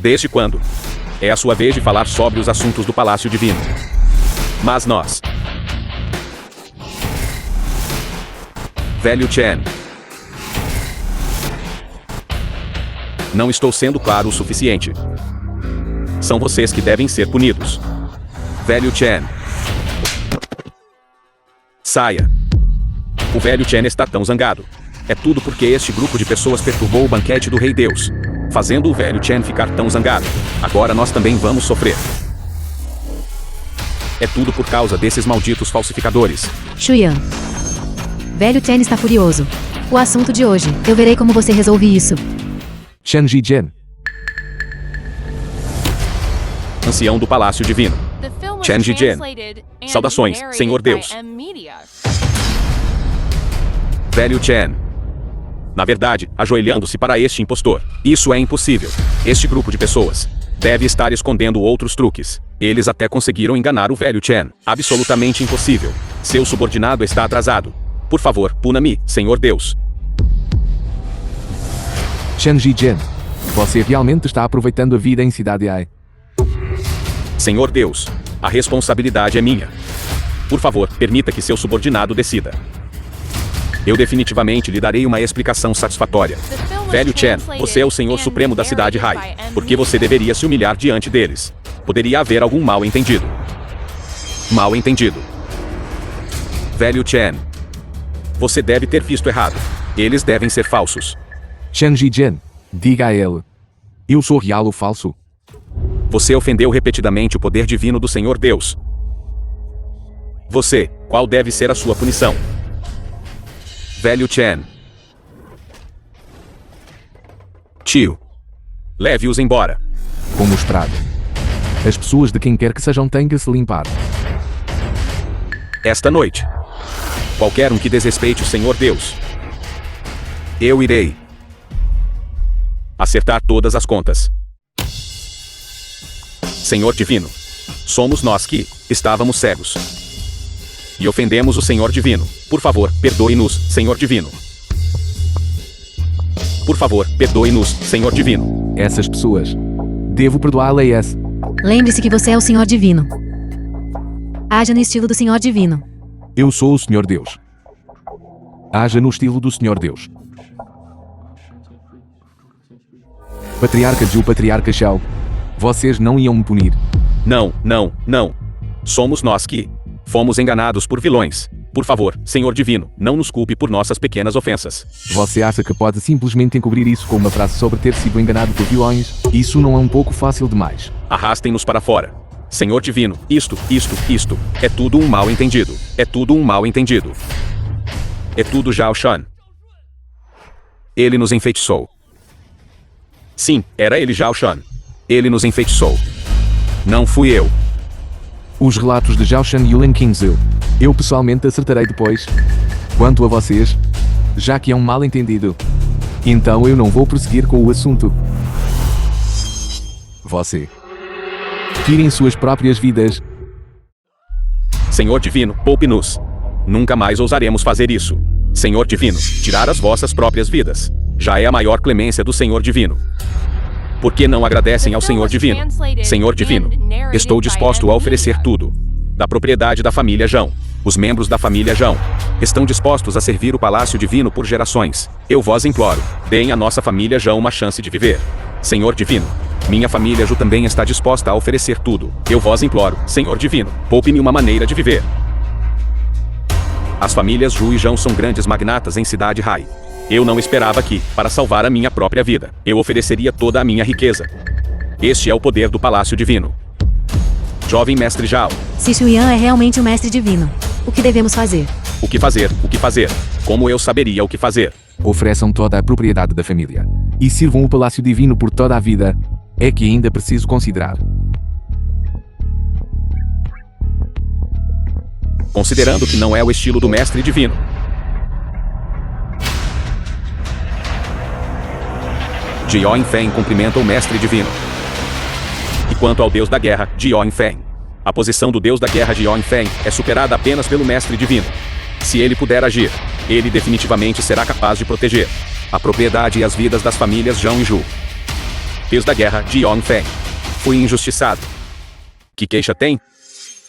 Desde quando? É a sua vez de falar sobre os assuntos do Palácio Divino. Mas nós... Velho Chen. Não estou sendo claro o suficiente. São vocês que devem ser punidos. Velho Chen. Saia. O velho Chen está tão zangado. É tudo porque este grupo de pessoas perturbou o banquete do Rei Deus, fazendo o velho Chen ficar tão zangado. Agora nós também vamos sofrer. É tudo por causa desses malditos falsificadores. Shuyan. Velho Chen está furioso. O assunto de hoje, eu verei como você resolve isso. Chen Zhijian. Ancião do Palácio Divino. The film was Chen Zhijian. translated and Saudações, narrated Senhor by Deus. Media. Velho Chen. Na verdade, ajoelhando-se para este impostor. Isso é impossível. Este grupo de pessoas deve estar escondendo outros truques. Eles até conseguiram enganar o velho Chen. Absolutamente impossível. Seu subordinado está atrasado. Por favor, puna-me, Senhor Deus. Chen Zhijian. Você realmente está aproveitando a vida em Cidade Ai. Senhor Deus, a responsabilidade é minha. Por favor, permita que seu subordinado decida. Eu definitivamente lhe darei uma explicação satisfatória. The film was Velho Chen, translated você é o Senhor and Supremo da cidade narrated Rai. by Porque você deveria se humilhar diante deles. Poderia haver algum mal-entendido. Mal-entendido. Velho Chen. Você deve ter visto errado. Eles devem ser falsos. Chen Zhijian. Diga a ele. Eu sou real ou falso? Você ofendeu repetidamente o poder divino do Senhor Deus. Você, qual deve ser a sua punição? Velho Chen. Tio. Leve-os embora. Como esperado. As pessoas de quem quer que sejam têm que se limpar. Esta noite. Qualquer um que desrespeite o Senhor Deus. Eu irei acertar todas as contas. Senhor Divino. Somos nós que estávamos cegos. E ofendemos o Senhor Divino. Por favor, perdoe-nos, Senhor Divino. Por favor, perdoe-nos, Senhor Divino. Essas pessoas. Devo perdoá-las. Lembre-se que você é o Senhor Divino. Haja no estilo do Senhor Divino. Eu sou o Senhor Deus. Haja no estilo do Senhor Deus. Patriarca Zhu, Patriarca Shao. Vocês não iam me punir. Não, não, não. Somos nós que fomos enganados por vilões. Por favor, Senhor Divino, não nos culpe por nossas pequenas ofensas. Você acha que pode simplesmente encobrir isso com uma frase sobre ter sido enganado por vilões? Isso não é um pouco fácil demais. Arrastem-nos para fora. Senhor Divino, isto, é tudo um mal entendido. É tudo um mal entendido. É tudo Zhao Shan. Ele nos enfeitiçou. Sim, era ele Zhao Shan. Ele nos enfeitiçou. Não fui eu. Os relatos de Zhao Shan e Yulen Qingzhou. Eu pessoalmente acertarei depois. Quanto a vocês, já que é um mal entendido, então eu não vou prosseguir com o assunto. Você. Tirem suas próprias vidas. Senhor Divino, poupe-nos. Nunca mais ousaremos fazer isso. Senhor Divino, tirar as vossas próprias vidas. Já é a maior clemência do Senhor Divino. Por que não agradecem ao Senhor Divino? Senhor Divino, estou disposto a oferecer tudo. Da propriedade da família Zhao. Os membros da família Zhao estão dispostos a servir o Palácio Divino por gerações. Eu vos imploro, deem à nossa família Zhao uma chance de viver. Senhor Divino, minha família Zhu também está disposta a oferecer tudo. Eu vos imploro, Senhor Divino, poupe-me uma maneira de viver. As famílias Zhu e Zhao são grandes magnatas em Cidade Hai. Eu não esperava que, para salvar a minha própria vida, eu ofereceria toda a minha riqueza. Este é o poder do Palácio Divino. Jovem Mestre Zhao. Se Xuyan é realmente o Mestre Divino, o que devemos fazer? O que fazer? O que fazer? Como eu saberia o que fazer? Ofereçam toda a propriedade da família. E sirvam o Palácio Divino por toda a vida. É que ainda preciso considerar. Considerando que não é o estilo do Mestre Divino. Jiao Feng cumprimenta o Mestre Divino. E quanto ao Deus da Guerra, Jiao Feng. A posição do Deus da Guerra Jiao Feng é superada apenas pelo Mestre Divino. Se ele puder agir, ele definitivamente será capaz de proteger a propriedade e as vidas das famílias Zhao e Zhu. Deus da Guerra Jiao Feng. Fui injustiçado. Que queixa tem?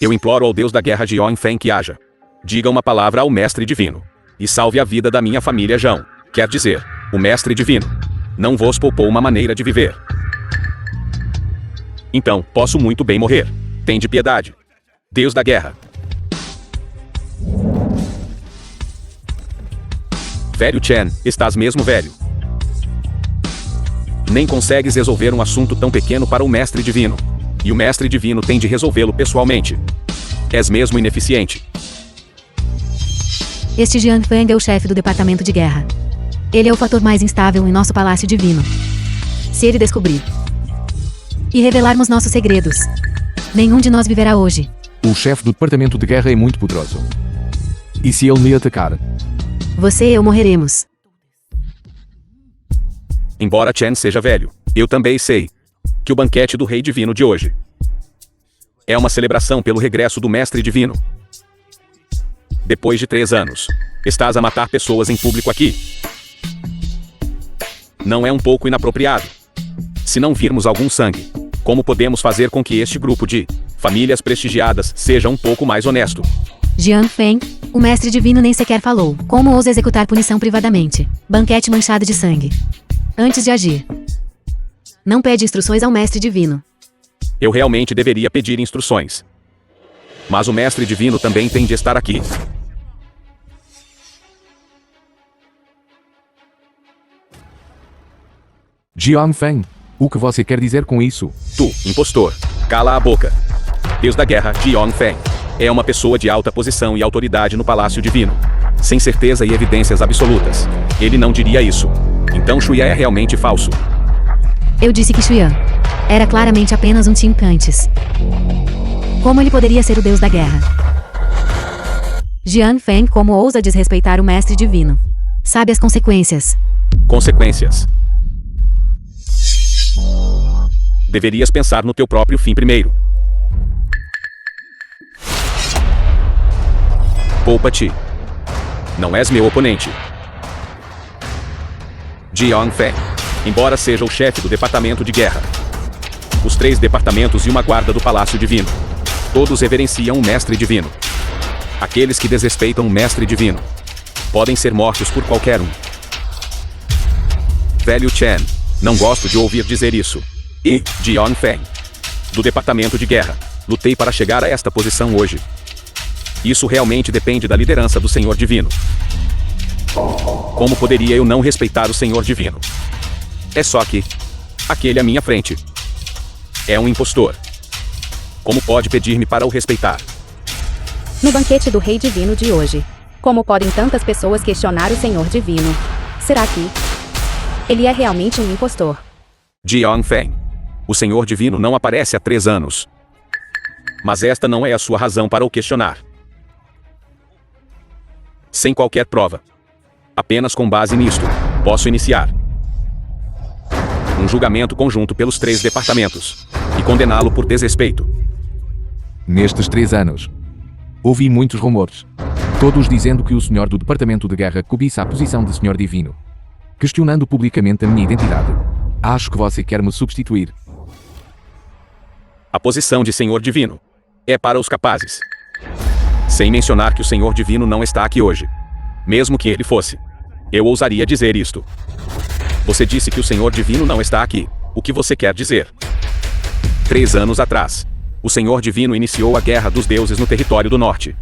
Eu imploro ao Deus da Guerra Jiao Feng que haja. Diga uma palavra ao Mestre Divino. E salve a vida da minha família Zhao. Quer dizer, o Mestre Divino não vos poupou uma maneira de viver. Então, posso muito bem morrer. Tende piedade. Deus da Guerra. Velho Chen, estás mesmo velho. Nem consegues resolver um assunto tão pequeno para o Mestre Divino. E o Mestre Divino tem de resolvê-lo pessoalmente. És mesmo ineficiente. Este Jiang Feng é o chefe do Departamento de Guerra. Ele é o fator mais instável em nosso Palácio Divino. Se ele descobrir e revelarmos nossos segredos, nenhum de nós viverá hoje. O chefe do Departamento de Guerra é muito poderoso. E se ele me atacar? Você e eu morreremos. Embora Chen seja velho, eu também sei que o banquete do Rei Divino de hoje é uma celebração pelo regresso do Mestre Divino. Depois de 3 anos, estás a matar pessoas em público aqui. Não é um pouco inapropriado? Se não virmos algum sangue, como podemos fazer com que este grupo de famílias prestigiadas seja um pouco mais honesto? Jiang Feng, o Mestre Divino nem sequer falou. Como ousa executar punição privadamente? Banquete manchado de sangue. Antes de agir, não pede instruções ao Mestre Divino. Eu realmente deveria pedir instruções. Mas o Mestre Divino também tem de estar aqui. Jiang Feng, o que você quer dizer com isso? Tu, impostor, cala a boca. Deus da Guerra, Jiang Feng, é uma pessoa de alta posição e autoridade no Palácio Divino. Sem certeza e evidências absolutas. Ele não diria isso. Então Xuya é realmente falso. Eu disse que Xuyan era claramente apenas um Tim antes. Como ele poderia ser o Deus da Guerra? Jiang Feng, como ousa desrespeitar o Mestre Divino? Sabe as consequências. Consequências. Deverias pensar no teu próprio fim primeiro. Poupa-te. Não és meu oponente. Jiang Feng, embora seja o chefe do Departamento de Guerra, os 3 departamentos e uma guarda do Palácio Divino, todos reverenciam o Mestre Divino. Aqueles que desrespeitam o Mestre Divino podem ser mortos por qualquer um. Velho Chen, não gosto de ouvir dizer isso. E, Jiang Feng, do Departamento de Guerra, lutei para chegar a esta posição hoje. Isso realmente depende da liderança do Senhor Divino. Como poderia eu não respeitar o Senhor Divino? É só que aquele à minha frente é um impostor. Como pode pedir-me para o respeitar? No banquete do Rei Divino de hoje. Como podem tantas pessoas questionar o Senhor Divino? Será que ele é realmente um impostor? Jiang Feng. O Senhor Divino não aparece há 3 anos. Mas esta não é a sua razão para o questionar. Sem qualquer prova. Apenas com base nisto, posso iniciar um julgamento conjunto pelos 3 departamentos e condená-lo por desrespeito. Nestes 3 anos, ouvi muitos rumores. Todos dizendo que o senhor do Departamento de Guerra cobiça a posição de Senhor Divino. Questionando publicamente a minha identidade. Acho que você quer me substituir. A posição de Senhor Divino é para os capazes. Sem mencionar que o Senhor Divino não está aqui hoje. Mesmo que ele fosse, eu ousaria dizer isto. Você disse que o Senhor Divino não está aqui. O que você quer dizer? 3 anos atrás, o Senhor Divino iniciou a Guerra dos Deuses no território do norte,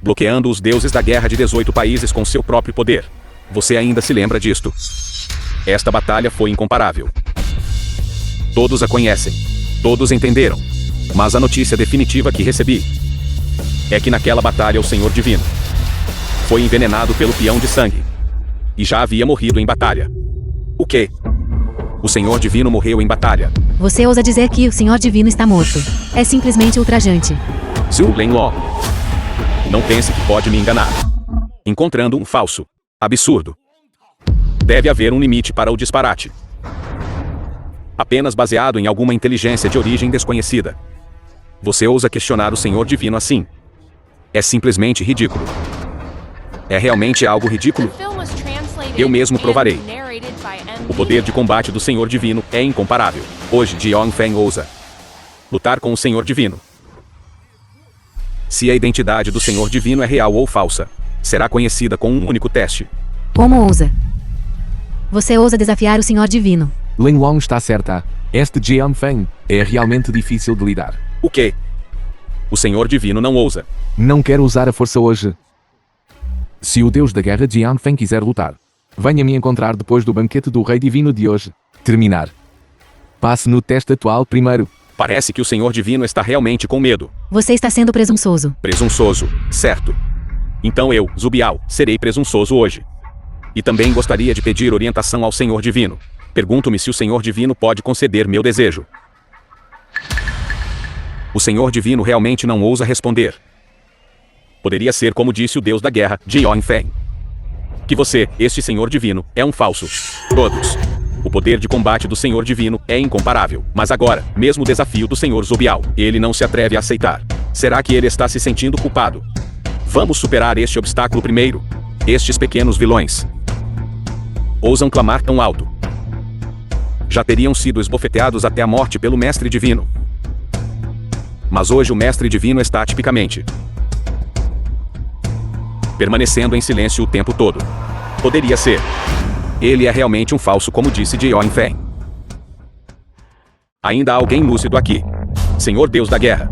bloqueando os deuses da guerra de 18 países com seu próprio poder. Você ainda se lembra disto? Esta batalha foi incomparável. Todos a conhecem. Todos entenderam. Mas a notícia definitiva que recebi é que naquela batalha o Senhor Divino foi envenenado pelo peão de sangue. E já havia morrido em batalha. O quê? O Senhor Divino morreu em batalha. Você ousa dizer que o Senhor Divino está morto. É simplesmente ultrajante. Zhu Lenlong. Não pense que pode me enganar. Encontrando um falso. Absurdo. Deve haver um limite para o disparate. Apenas baseado em alguma inteligência de origem desconhecida. Você ousa questionar o Senhor Divino assim? É simplesmente ridículo. É realmente algo ridículo? Eu mesmo provarei. O poder de combate do Senhor Divino é incomparável. Hoje Jiang Feng ousa lutar com o Senhor Divino. Se a identidade do Senhor Divino é real ou falsa, será conhecida com um único teste. Como ousa? Você ousa desafiar o Senhor Divino. Lenlong está certa. Este Jiang Feng é realmente difícil de lidar. O quê? O Senhor Divino não ousa. Não quero usar a força hoje. Se o Deus da Guerra Jiang Feng quiser lutar, venha me encontrar depois do banquete do Rei Divino de hoje. Terminar. Passe no teste atual primeiro. Parece que o Senhor Divino está realmente com medo. Você está sendo presunçoso. Presunçoso, certo. Então eu, Zubiao, serei presunçoso hoje. E também gostaria de pedir orientação ao Senhor Divino. Pergunto-me se o Senhor Divino pode conceder meu desejo. O Senhor Divino realmente não ousa responder. Poderia ser como disse o Deus da Guerra, Jiang Feng. Que você, este Senhor Divino, é um falso. Todos. O poder de combate do Senhor Divino é incomparável. Mas agora, mesmo o desafio do Senhor Zubiao, ele não se atreve a aceitar. Será que ele está se sentindo culpado? Vamos superar este obstáculo primeiro. Estes pequenos vilões ousam clamar tão alto. Já teriam sido esbofeteados até a morte pelo Mestre Divino. Mas hoje o Mestre Divino está tipicamente permanecendo em silêncio o tempo todo. Poderia ser. Ele é realmente um falso, como disse Jiang Feng. Ainda há alguém lúcido aqui. Senhor Deus da Guerra.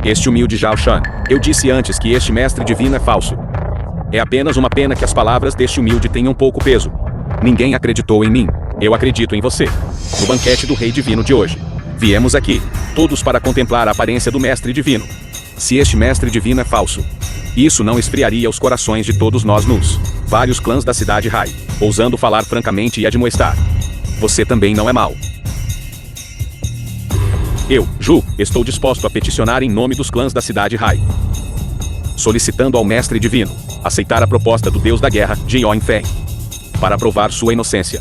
Este humilde Zhao Shan. Eu disse antes que este Mestre Divino é falso. É apenas uma pena que as palavras deste humilde tenham pouco peso. Ninguém acreditou em mim. Eu acredito em você. No banquete do Rei Divino de hoje. Viemos aqui, todos para contemplar a aparência do Mestre Divino. Se este Mestre Divino é falso, isso não esfriaria os corações de todos nós nos vários clãs da cidade Rai, ousando falar francamente e admoestar. Você também não é mau. Eu, Ju, estou disposto a peticionar em nome dos clãs da cidade Rai, solicitando ao Mestre Divino aceitar a proposta do Deus da Guerra, Jiang Feng, para provar sua inocência.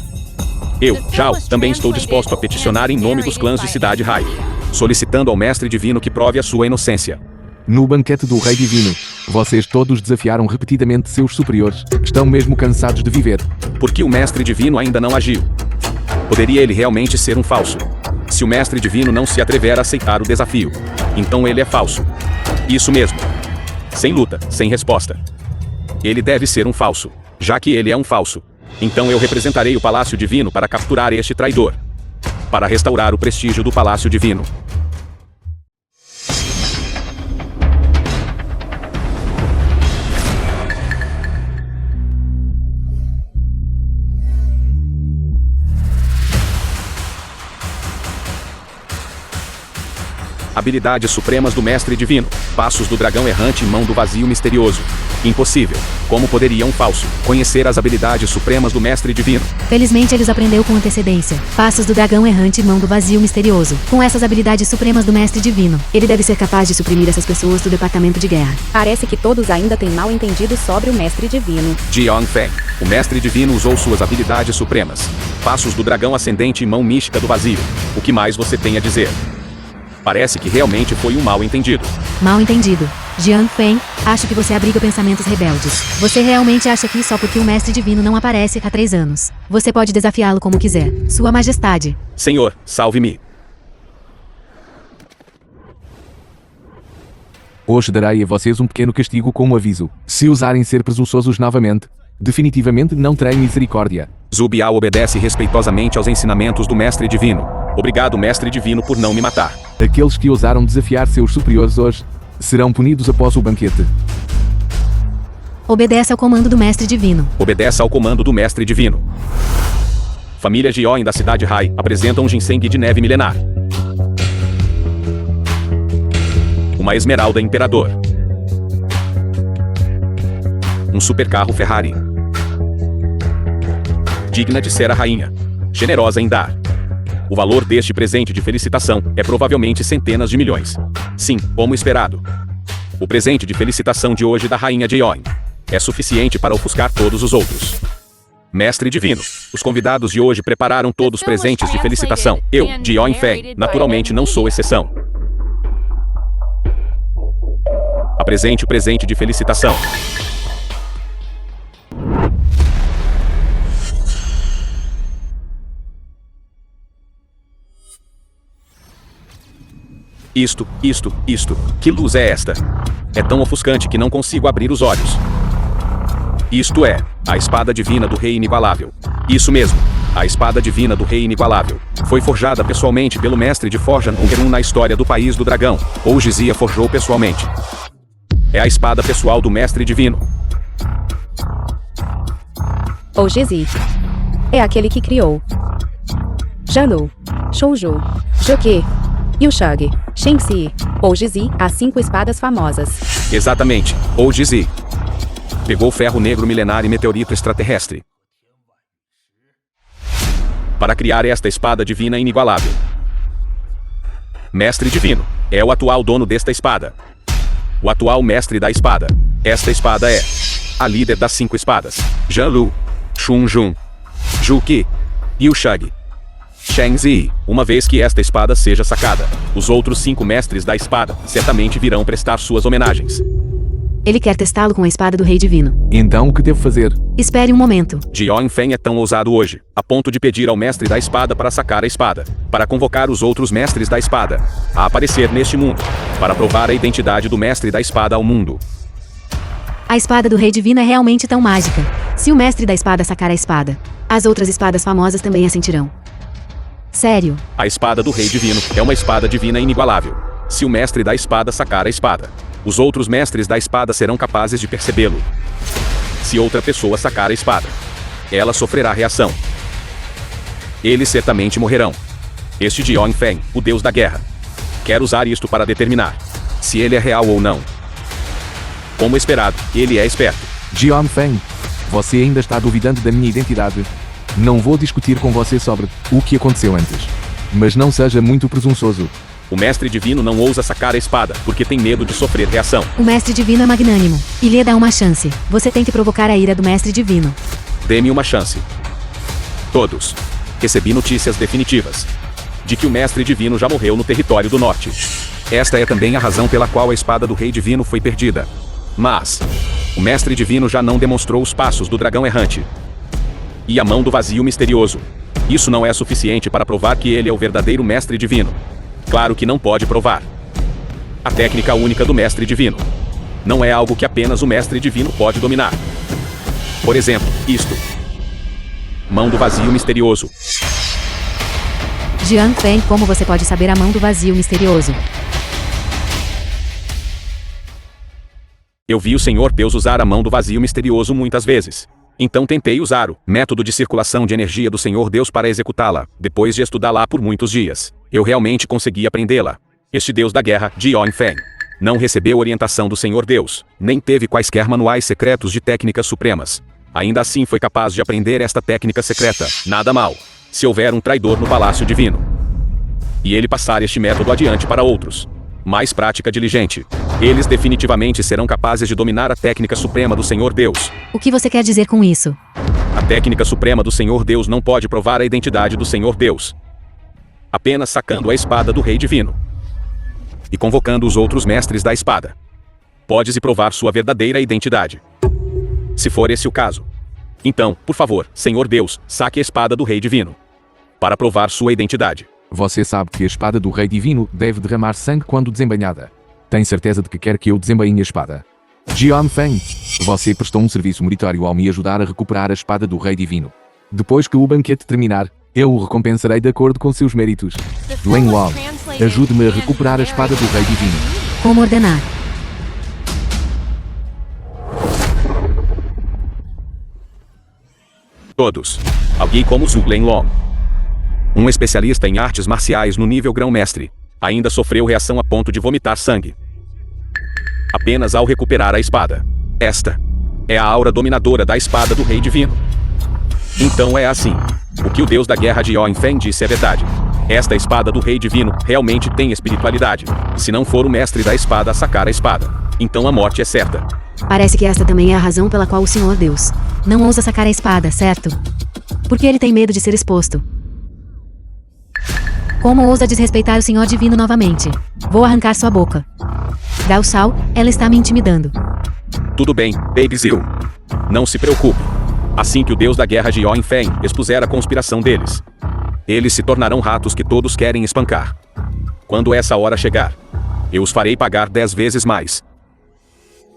Eu, Zhao, também estou disposto a peticionar em nome dos clãs de cidade Rai, solicitando ao Mestre Divino que prove a sua inocência. No banquete do Rei Divino, vocês todos desafiaram repetidamente seus superiores. Estão mesmo cansados de viver. Por que o Mestre Divino ainda não agiu? Poderia ele realmente ser um falso? Se o Mestre Divino não se atrever a aceitar o desafio, então ele é falso. Isso mesmo. Sem luta, sem resposta. Ele deve ser um falso. Já que ele é um falso, então eu representarei o Palácio Divino para capturar este traidor. Para restaurar o prestígio do Palácio Divino. Habilidades supremas do Mestre Divino. Passos do dragão errante e mão do vazio misterioso. Impossível. Como poderia um falso conhecer as habilidades supremas do Mestre Divino? Felizmente ele os aprendeu com antecedência. Passos do dragão errante e mão do vazio misterioso. Com essas habilidades supremas do Mestre Divino, ele deve ser capaz de suprimir essas pessoas do Departamento de Guerra. Parece que todos ainda têm mal entendido sobre o Mestre Divino. Jiang Feng. O Mestre Divino usou suas habilidades supremas. Passos do dragão ascendente e mão mística do vazio. O que mais você tem a dizer? Parece que realmente foi um mal entendido. Mal entendido. Jiang Feng, acho que você abriga pensamentos rebeldes. Você realmente acha que só porque o Mestre Divino não aparece há 3 anos, você pode desafiá-lo como quiser. Sua Majestade. Senhor, salve-me. Hoje darei a vocês um pequeno castigo como aviso. Se usarem ser presunçosos novamente, definitivamente não terei misericórdia. Zhu Biao obedece respeitosamente aos ensinamentos do Mestre Divino. Obrigado, Mestre Divino, por não me matar. Aqueles que ousaram desafiar seus superiores hoje serão punidos após o banquete. Obedeça ao comando do Mestre Divino. Obedeça ao comando do Mestre Divino. Família Jion da cidade Hai apresenta um ginseng de neve milenar. Uma esmeralda imperador. Um supercarro Ferrari. Digna de ser a rainha. Generosa em dar. O valor deste presente de felicitação é provavelmente centenas de milhões. Sim, como esperado. O presente de felicitação de hoje da rainha Jion é suficiente para ofuscar todos os outros. Mestre Divino, os convidados de hoje prepararam todos presentes de felicitação. Eu, Jion Feng, naturalmente não sou exceção. Apresente o presente de felicitação. Isto. Que luz é esta? É tão ofuscante que não consigo abrir os olhos. Isto é, a espada divina do Rei Inigualável. Isso mesmo, a espada divina do Rei Inigualável. Foi forjada pessoalmente pelo mestre de forja número 1 na história do País do Dragão, ou Jizia forjou pessoalmente. É a espada pessoal do Mestre Divino. Ou Jizi. É aquele que criou Janu, Shouju, Joke, Yushag, Shenxi, ou Jizi, as 5 espadas famosas. Exatamente, ou Jizi. Pegou ferro negro milenar e meteorito extraterrestre para criar esta espada divina inigualável. Mestre Divino é o atual dono desta espada. O atual mestre da espada. Esta espada é a líder das 5 espadas. Janlu, Shunjun, Juki, Yushag, Shengzi. Uma vez que esta espada seja sacada, os outros 5 mestres da espada certamente virão prestar suas homenagens. Ele quer testá-lo com a espada do Rei Divino. Então o que devo fazer? Espere um momento. Jion Feng é tão ousado hoje, a ponto de pedir ao mestre da espada para sacar a espada, para convocar os outros mestres da espada a aparecer neste mundo, para provar a identidade do mestre da espada ao mundo. A espada do Rei Divino é realmente tão mágica. Se o mestre da espada sacar a espada, as outras espadas famosas também a sentirão. Sério. A espada do Rei Divino é uma espada divina inigualável. Se o mestre da espada sacar a espada, os outros mestres da espada serão capazes de percebê-lo. Se outra pessoa sacar a espada, ela sofrerá reação. Eles certamente morrerão. Este Jion Feng, o deus da guerra, quer usar isto para determinar se ele é real ou não. Como esperado, ele é esperto. Jion Feng, você ainda está duvidando da minha identidade. Não vou discutir com você sobre o que aconteceu antes. Mas não seja muito presunçoso. O Mestre Divino não ousa sacar a espada, porque tem medo de sofrer reação. O Mestre Divino é magnânimo, e lhe dá uma chance. Você tem que provocar a ira do Mestre Divino. Dê-me uma chance. Todos. Recebi notícias definitivas de que o Mestre Divino já morreu no território do norte. Esta é também a razão pela qual a espada do Rei Divino foi perdida. Mas o Mestre Divino já não demonstrou os passos do dragão errante e a mão do vazio misterioso. Isso não é suficiente para provar que ele é o verdadeiro Mestre Divino. Claro que não pode provar. A técnica única do Mestre Divino não é algo que apenas o Mestre Divino pode dominar. Por exemplo, isto. Mão do vazio misterioso. Jiang Feng, como você pode saber a mão do vazio misterioso? Eu vi o Senhor Deus usar a mão do vazio misterioso muitas vezes. Então tentei usar o método de circulação de energia do Senhor Deus para executá-la. Depois de estudá-la por muitos dias, eu realmente consegui aprendê-la. Este deus da guerra, Jion Feng, não recebeu orientação do Senhor Deus, nem teve quaisquer manuais secretos de técnicas supremas. Ainda assim foi capaz de aprender esta técnica secreta. Nada mal, se houver um traidor no palácio divino, e ele passar este método adiante para outros. Mais prática diligente. Eles definitivamente serão capazes de dominar a técnica suprema do Senhor Deus. O que você quer dizer com isso? A técnica suprema do Senhor Deus não pode provar a identidade do Senhor Deus. Apenas sacando a espada do Rei Divino e convocando os outros mestres da espada. Podes provar sua verdadeira identidade. Se for esse o caso. Então, por favor, Senhor Deus, saque a espada do Rei Divino para provar sua identidade. Você sabe que a espada do Rei Divino deve derramar sangue quando desembainhada. Tem certeza de que quer que eu desembainhe a espada? Jion Feng, você prestou um serviço meritório ao me ajudar a recuperar a espada do Rei Divino. Depois que o banquete terminar, eu o recompensarei de acordo com seus méritos. Lin Wang, ajude-me a recuperar a espada do Rei Divino. Como ordenar? Todos. Alguém como Zhu Lenlong, um especialista em artes marciais no nível grão-mestre, ainda sofreu reação a ponto de vomitar sangue. Apenas ao recuperar a espada. Esta é a aura dominadora da espada do Rei Divino. Então é assim. O que o deus da guerra Jion Feng disse é verdade. Esta espada do Rei Divino realmente tem espiritualidade. Se não for o mestre da espada a sacar a espada, então a morte é certa. Parece que esta também é a razão pela qual o Senhor Deus não ousa sacar a espada, certo? Porque ele tem medo de ser exposto. Como ousa desrespeitar o Senhor Divino novamente? Vou arrancar sua boca. Gao Shao, ela está me intimidando. Tudo bem, Baby Zil. Não se preocupe. Assim que o deus da guerra Jion Feng expuser a conspiração deles, eles se tornarão ratos que todos querem espancar. Quando essa hora chegar, eu os farei pagar 10 vezes mais.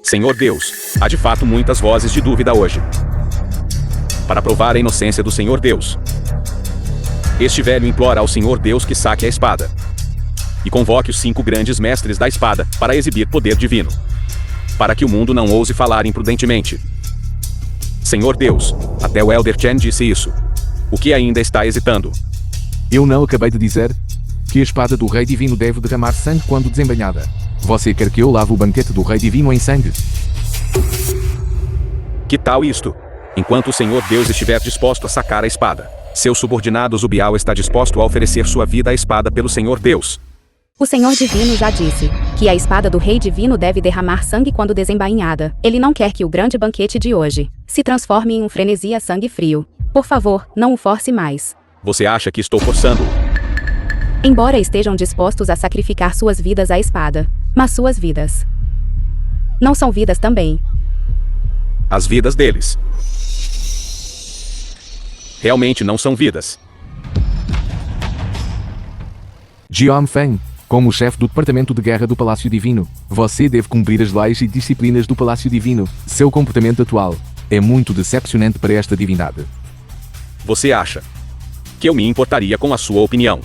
Senhor Deus, há de fato muitas vozes de dúvida hoje. Para provar a inocência do Senhor Deus, este velho implora ao Senhor Deus que saque a espada e convoque os 5 grandes mestres da espada para exibir poder divino, para que o mundo não ouse falar imprudentemente. Senhor Deus, até o Elder Chen disse isso. O que ainda está hesitando? Eu não acabei de dizer que a espada do Rei Divino deve derramar sangue quando desembainhada. Você quer que eu lave o banquete do Rei Divino em sangue? Que tal isto? Enquanto o Senhor Deus estiver disposto a sacar a espada, seu subordinado Zubiao está disposto a oferecer sua vida à espada pelo Senhor Deus. O Senhor Divino já disse que a espada do Rei Divino deve derramar sangue quando desembainhada. Ele não quer que o grande banquete de hoje se transforme em um frenesi a sangue frio. Por favor, não o force mais. Você acha que estou forçando? Embora estejam dispostos a sacrificar suas vidas à espada, mas suas vidas não são vidas também. As vidas deles realmente não são vidas. Jion Feng, como chefe do Departamento de Guerra do Palácio Divino, você deve cumprir as leis e disciplinas do Palácio Divino. Seu comportamento atual é muito decepcionante para esta divindade. Você acha que eu me importaria com a sua opinião?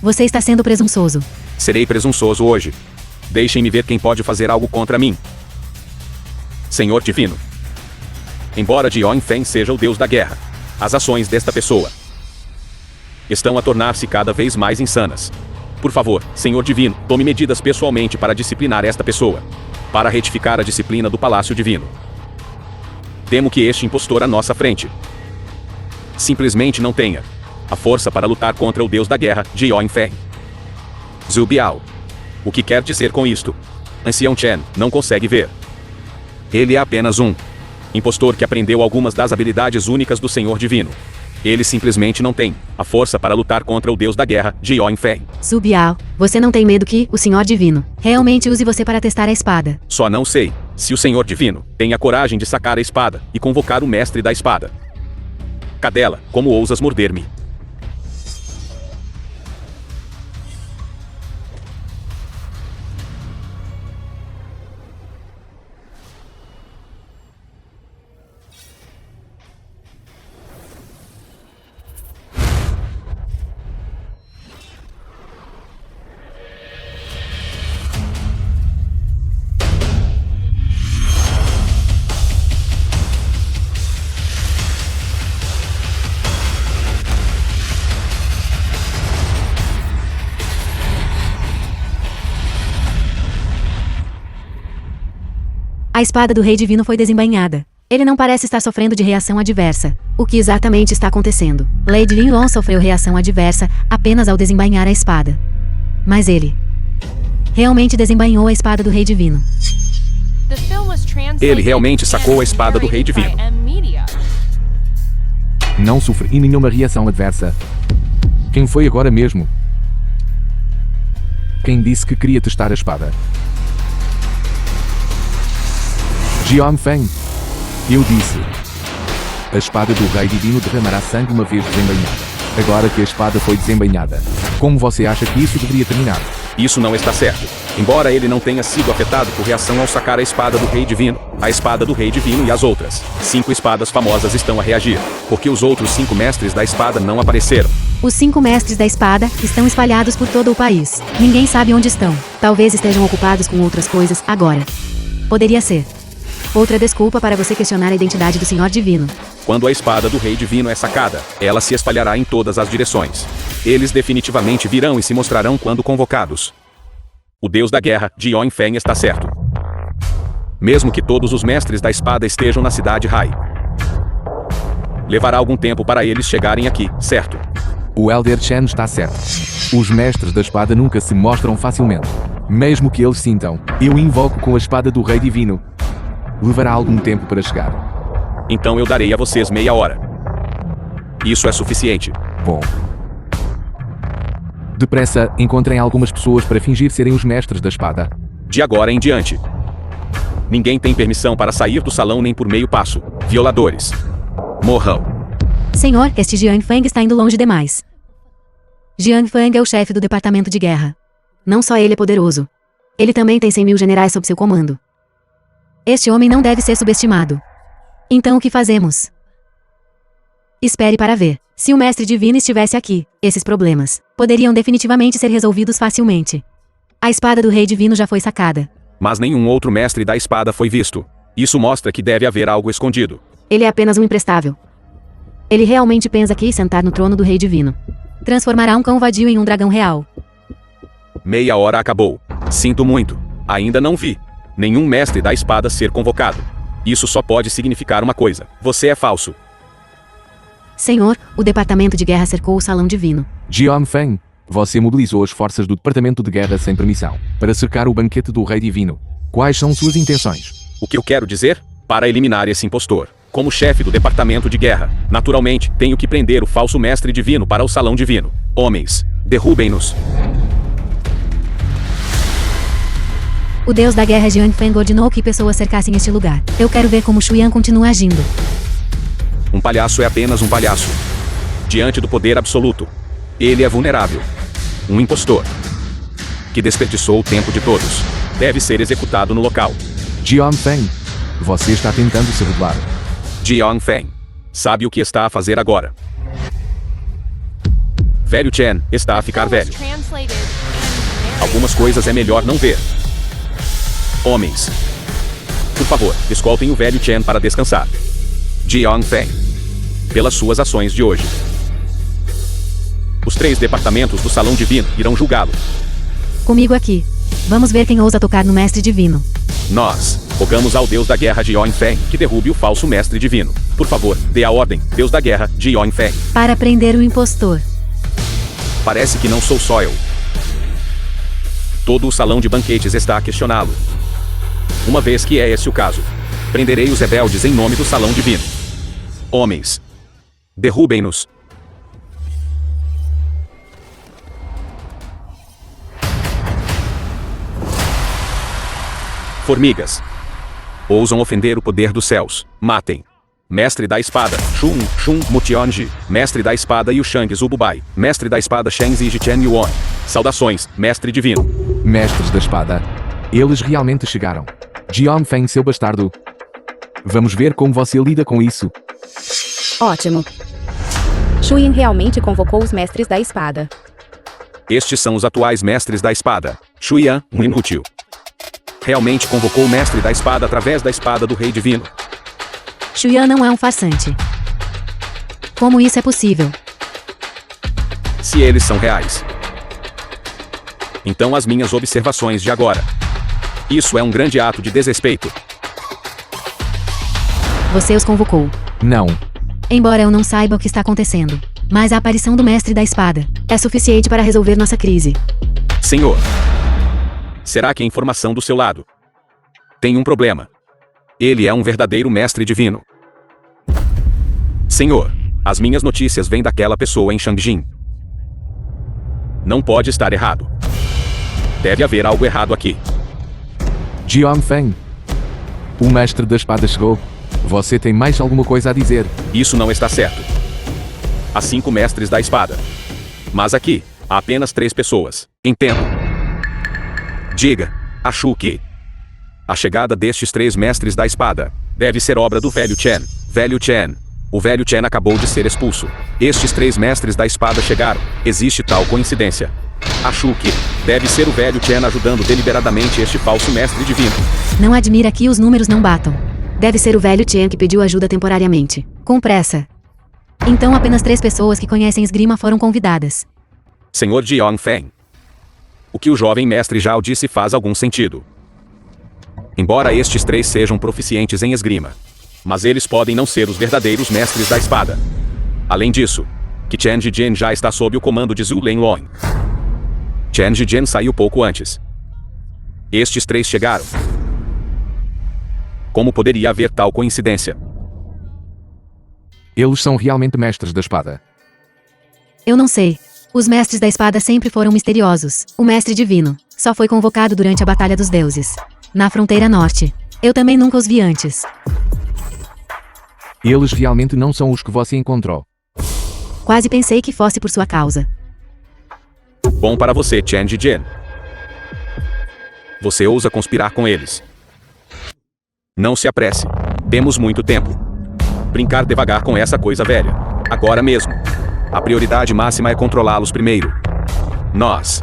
Você está sendo presunçoso. Serei presunçoso hoje. Deixem-me ver quem pode fazer algo contra mim. Senhor Divino. Embora Jion Feng seja o deus da guerra, as ações desta pessoa estão a tornar-se cada vez mais insanas. Por favor, Senhor Divino, tome medidas pessoalmente para disciplinar esta pessoa, para retificar a disciplina do Palácio Divino. Temo que este impostor à nossa frente simplesmente não tenha a força para lutar contra o deus da guerra, Jion Feng. Zubiao. O que quer dizer com isto? Ancião Chen não consegue ver. Ele é apenas um impostor que aprendeu algumas das habilidades únicas do Senhor Divino. Ele simplesmente não tem a força para lutar contra o deus da guerra, Jion Feng. Zubiao, você não tem medo que o Senhor Divino realmente use você para testar a espada? Só não sei se o Senhor Divino tem a coragem de sacar a espada e convocar o mestre da espada. Cadela, como ousas morder-me? A espada do Rei Divino foi desembainhada. Ele não parece estar sofrendo de reação adversa. O que exatamente está acontecendo? Lady Linlong sofreu reação adversa apenas ao desembainhar a espada. Mas ele realmente desembainhou a espada do Rei Divino. The film was translated Ele realmente sacou a espada do Rei and narrated Divino. by M Media. Não sofri nenhuma reação adversa. Quem foi agora mesmo? Quem disse que queria testar a espada? Jiang Feng. Eu disse. A espada do Rei Divino derramará sangue uma vez desembainhada. Agora que a espada foi desembainhada, como você acha que isso deveria terminar? Isso não está certo. Embora ele não tenha sido afetado por reação ao sacar a espada do Rei Divino, a espada do Rei Divino e as outras 5 espadas famosas estão a reagir, porque os outros 5 mestres da espada não apareceram. Os 5 mestres da espada estão espalhados por todo o país. Ninguém sabe onde estão. Talvez estejam ocupados com outras coisas agora. Poderia ser outra desculpa para você questionar a identidade do Senhor Divino. Quando a espada do Rei Divino é sacada, ela se espalhará em todas as direções. Eles definitivamente virão e se mostrarão quando convocados. O Deus da Guerra, Jiang Feng, está certo. Mesmo que todos os mestres da espada estejam na cidade Hai. Levará algum tempo para eles chegarem aqui, certo? O Elder Chen está certo. Os mestres da espada nunca se mostram facilmente. Mesmo que eles sintam, eu invoco com a espada do Rei Divino. Levará algum tempo para chegar. Então eu darei a vocês meia hora. Isso é suficiente. Bom. Depressa, encontrem algumas pessoas para fingir serem os mestres da espada. De agora em diante. Ninguém tem permissão para sair do salão nem por meio passo. Violadores. Morram. Senhor, este Jiang Feng está indo longe demais. Jiang Feng é o chefe do departamento de guerra. Não só ele é poderoso. Ele também tem 100.000 generais sob seu comando. Este homem não deve ser subestimado. Então o que fazemos? Espere para ver. Se o Mestre Divino estivesse aqui, esses problemas poderiam definitivamente ser resolvidos facilmente. A espada do Rei Divino já foi sacada. Mas nenhum outro mestre da espada foi visto. Isso mostra que deve haver algo escondido. Ele é apenas um imprestável. Ele realmente pensa que sentar no trono do Rei Divino transformará um cão vadio em um dragão real. Meia hora acabou. Sinto muito. Ainda não vi nenhum mestre da espada ser convocado. Isso só pode significar uma coisa. Você é falso. Senhor, o departamento de guerra cercou o salão divino. Jiang Feng, você mobilizou as forças do departamento de guerra sem permissão para cercar o banquete do Rei Divino. Quais são suas intenções? O que eu quero dizer? Para eliminar esse impostor. Como chefe do departamento de guerra, naturalmente, tenho que prender o falso mestre divino para o salão divino. Homens, derrubem-nos. O deus da guerra Jiang Feng ordenou que pessoas cercassem este lugar. Eu quero ver como Shuyan continua agindo. Um palhaço é apenas um palhaço. Diante do poder absoluto. Ele é vulnerável. Um impostor. Que desperdiçou o tempo de todos. Deve ser executado no local. Jiang Feng, você está tentando se revelar. Jiang Feng. Sabe o que está a fazer agora. Velho Chen está a ficar velho. Algumas coisas é melhor não ver. Homens. Por favor, escoltem o velho Chen para descansar. Jiang Feng. Pelas suas ações de hoje. Os 3 departamentos do Salão Divino irão julgá-lo. Comigo aqui. Vamos ver quem ousa tocar no Mestre Divino. Nós rogamos ao Deus da Guerra Jiang Feng que derrube o falso Mestre Divino. Por favor, dê a ordem, Deus da Guerra Jiang Feng. Para prender o impostor. Parece que não sou só eu. Todo o salão de banquetes está a questioná-lo. Uma vez que é esse o caso, prenderei os rebeldes em nome do Salão Divino. Homens, derrubem-nos. Formigas. Ousam ofender o poder dos céus. Matem. Mestre da espada, Shun Mutionji. Mestre da espada Yushang Zububai. Mestre da espada Shen Zi Chen Yuan. Saudações, Mestre Divino. Mestres da espada. Eles realmente chegaram. Jiang Feng, seu bastardo. Vamos ver como você lida com isso. Ótimo. Shuyan realmente convocou os mestres da espada. Estes são os atuais mestres da espada. Shuyan, um inútil. Realmente convocou o mestre da espada através da espada do Rei Divino. Shuyan não é um farsante. Como isso é possível? Se eles são reais. Então as minhas observações de agora. Isso é um grande ato de desrespeito. Você os convocou. Não. Embora eu não saiba o que está acontecendo, mas a aparição do Mestre da Espada é suficiente para resolver nossa crise. Senhor. Será que a informação do seu lado tem um problema? Ele é um verdadeiro mestre divino. Senhor, as minhas notícias vêm daquela pessoa em Shangjin. Não pode estar errado. Deve haver algo errado aqui. Jiang Feng. O mestre da espada chegou. Você tem mais alguma coisa a dizer? Isso não está certo. Há 5 mestres da espada. Mas aqui, há apenas 3 pessoas. Entendo. Diga, acho que a chegada destes 3 mestres da espada deve ser obra do velho Chen. Velho Chen. O velho Chen acabou de ser expulso. Estes 3 mestres da espada chegaram. Existe tal coincidência. Acho que deve ser o velho Chen ajudando deliberadamente este falso mestre divino. Não admira que os números não batam. Deve ser o velho Chen que pediu ajuda temporariamente. Com pressa. Então apenas 3 pessoas que conhecem esgrima foram convidadas. Senhor Jiang Feng. O que o jovem mestre Zhao disse faz algum sentido. Embora estes 3 sejam proficientes em esgrima, mas eles podem não ser os verdadeiros mestres da espada. Além disso, que Chen Zhijian já está sob o comando de Zhu Lenlong. Chen Zhijian saiu pouco antes. Estes 3 chegaram. Como poderia haver tal coincidência? Eles são realmente mestres da espada. Eu não sei. Os mestres da espada sempre foram misteriosos. O mestre divino só foi convocado durante a Batalha dos Deuses, na fronteira norte. Eu também nunca os vi antes. Eles realmente não são os que você encontrou. Quase pensei que fosse por sua causa. Bom para você, Chen Zhijian. Você ousa conspirar com eles. Não se apresse. Temos muito tempo. Brincar devagar com essa coisa velha. Agora mesmo. A prioridade máxima é controlá-los primeiro. Nós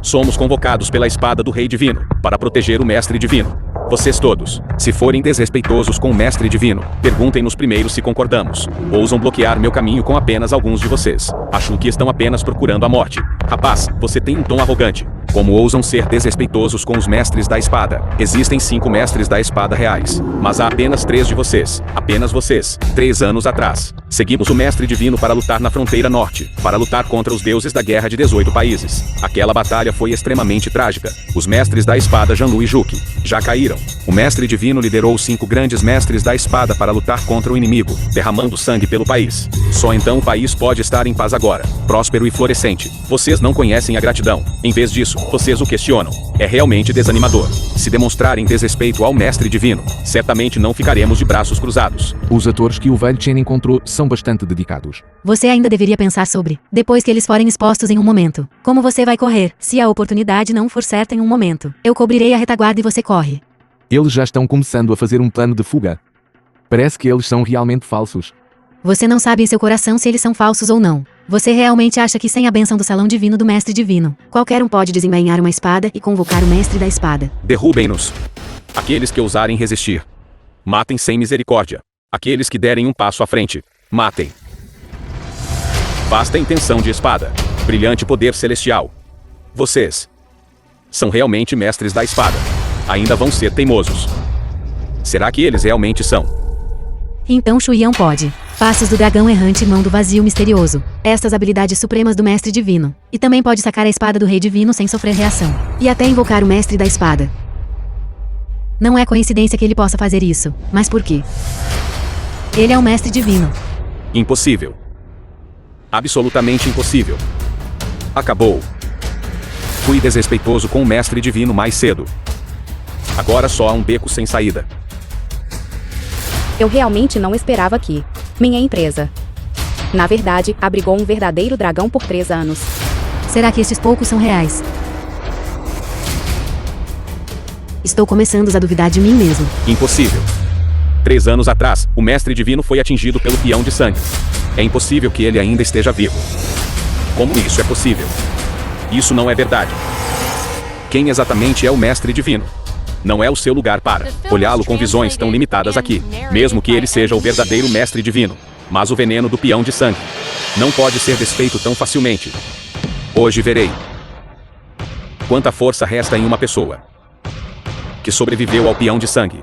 somos convocados pela espada do Rei Divino para proteger o Mestre Divino. Vocês todos, se forem desrespeitosos com o Mestre Divino, perguntem-nos primeiro se concordamos. Ousam bloquear meu caminho com apenas alguns de vocês. Acho que estão apenas procurando a morte. Rapaz, você tem um tom arrogante. Como ousam ser desrespeitosos com os mestres da espada? Existem 5 mestres da espada reais, mas há apenas 3 de vocês. Apenas vocês. 3 anos atrás, seguimos o Mestre Divino para lutar na fronteira norte, para lutar contra os deuses da guerra de 18 países. Aquela batalha foi extremamente trágica. Os mestres da espada Janlu e Juque já caíram. O Mestre Divino liderou os 5 grandes mestres da espada para lutar contra o inimigo, derramando sangue pelo país. Só então o país pode estar em paz agora, próspero e florescente. Vocês não conhecem a gratidão. Em vez disso, vocês o questionam. É realmente desanimador. Se demonstrarem desrespeito ao Mestre Divino, certamente não ficaremos de braços cruzados. Os atores que o velho Chen encontrou são bastante dedicados. Você ainda deveria pensar sobre, depois que eles forem expostos em um momento, como você vai correr, se a oportunidade não for certa em um momento. Eu cobrirei a retaguarda e você corre. Eles já estão começando a fazer um plano de fuga. Parece que eles são realmente falsos. Você não sabe em seu coração se eles são falsos ou não. Você realmente acha que sem a bênção do salão divino do Mestre Divino, qualquer um pode desembainhar uma espada e convocar o Mestre da Espada? Derrubem-nos. Aqueles que ousarem resistir. Matem sem misericórdia. Aqueles que derem um passo à frente. Matem. Vasta intenção de espada. Brilhante poder celestial. Vocês são realmente mestres da espada. Ainda vão ser teimosos. Será que eles realmente são? Então Shuyan pode. Passos do dragão errante e mão do vazio misterioso. Estas habilidades supremas do Mestre Divino. E também pode sacar a espada do Rei Divino sem sofrer reação. E até invocar o Mestre da Espada. Não é coincidência que ele possa fazer isso. Mas por quê? Ele é o Mestre Divino. Impossível. Absolutamente impossível. Acabou. Fui desrespeitoso com o Mestre Divino mais cedo. Agora só há um beco sem saída. Eu realmente não esperava que minha empresa, na verdade, abrigou um verdadeiro dragão por 3 anos. Será que estes poucos são reais? Estou começando a duvidar de mim mesmo. Impossível. 3 anos atrás, o Mestre Divino foi atingido pelo peão de sangue. É impossível que ele ainda esteja vivo. Como isso é possível? Isso não é verdade. Quem exatamente é o Mestre Divino? Não é o seu lugar para olhá-lo com visões tão limitadas aqui, mesmo que ele seja o verdadeiro Mestre Divino. Mas o veneno do peão de sangue não pode ser desfeito tão facilmente. Hoje verei quanta força resta em uma pessoa que sobreviveu ao peão de sangue.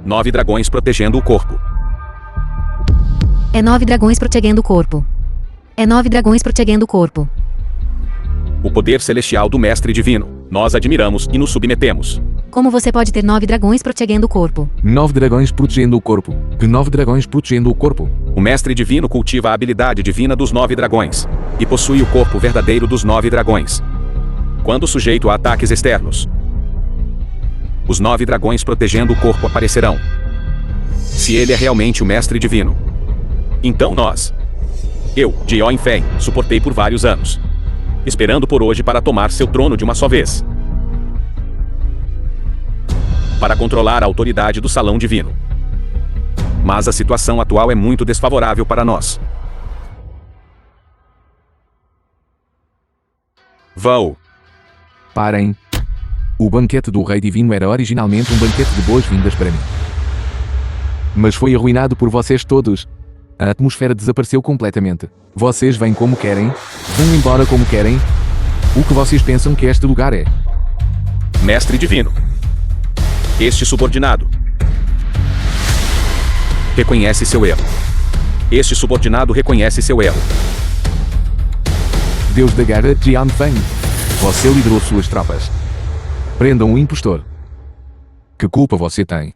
9 dragões protegendo o corpo. É 9 dragões protegendo o corpo. É 9 dragões protegendo o corpo. O poder celestial do Mestre Divino. Nós admiramos e nos submetemos. Como você pode ter 9 dragões protegendo o corpo? 9 dragões protegendo o corpo. Que 9 dragões protegendo o corpo? O Mestre Divino cultiva a habilidade divina dos 9 dragões. E possui o corpo verdadeiro dos 9 dragões. Quando sujeito a ataques externos, os 9 dragões protegendo o corpo aparecerão. Se ele é realmente o Mestre Divino. Então eu, Jioin Feng, suportei por vários anos. Esperando por hoje para tomar seu trono de uma só vez. Para controlar a autoridade do Salão Divino. Mas a situação atual é muito desfavorável para nós. Vou. Parem. O banquete do Rei Divino era originalmente um banquete de boas-vindas para mim. Mas foi arruinado por vocês todos. A atmosfera desapareceu completamente. Vocês vêm como querem, vão embora como querem. O que vocês pensam que este lugar é? Mestre Divino. Este subordinado reconhece seu erro. Este subordinado reconhece seu erro. Deus da Guerra, Jian Feng. Você liderou suas tropas. Prendam o impostor. Que culpa você tem?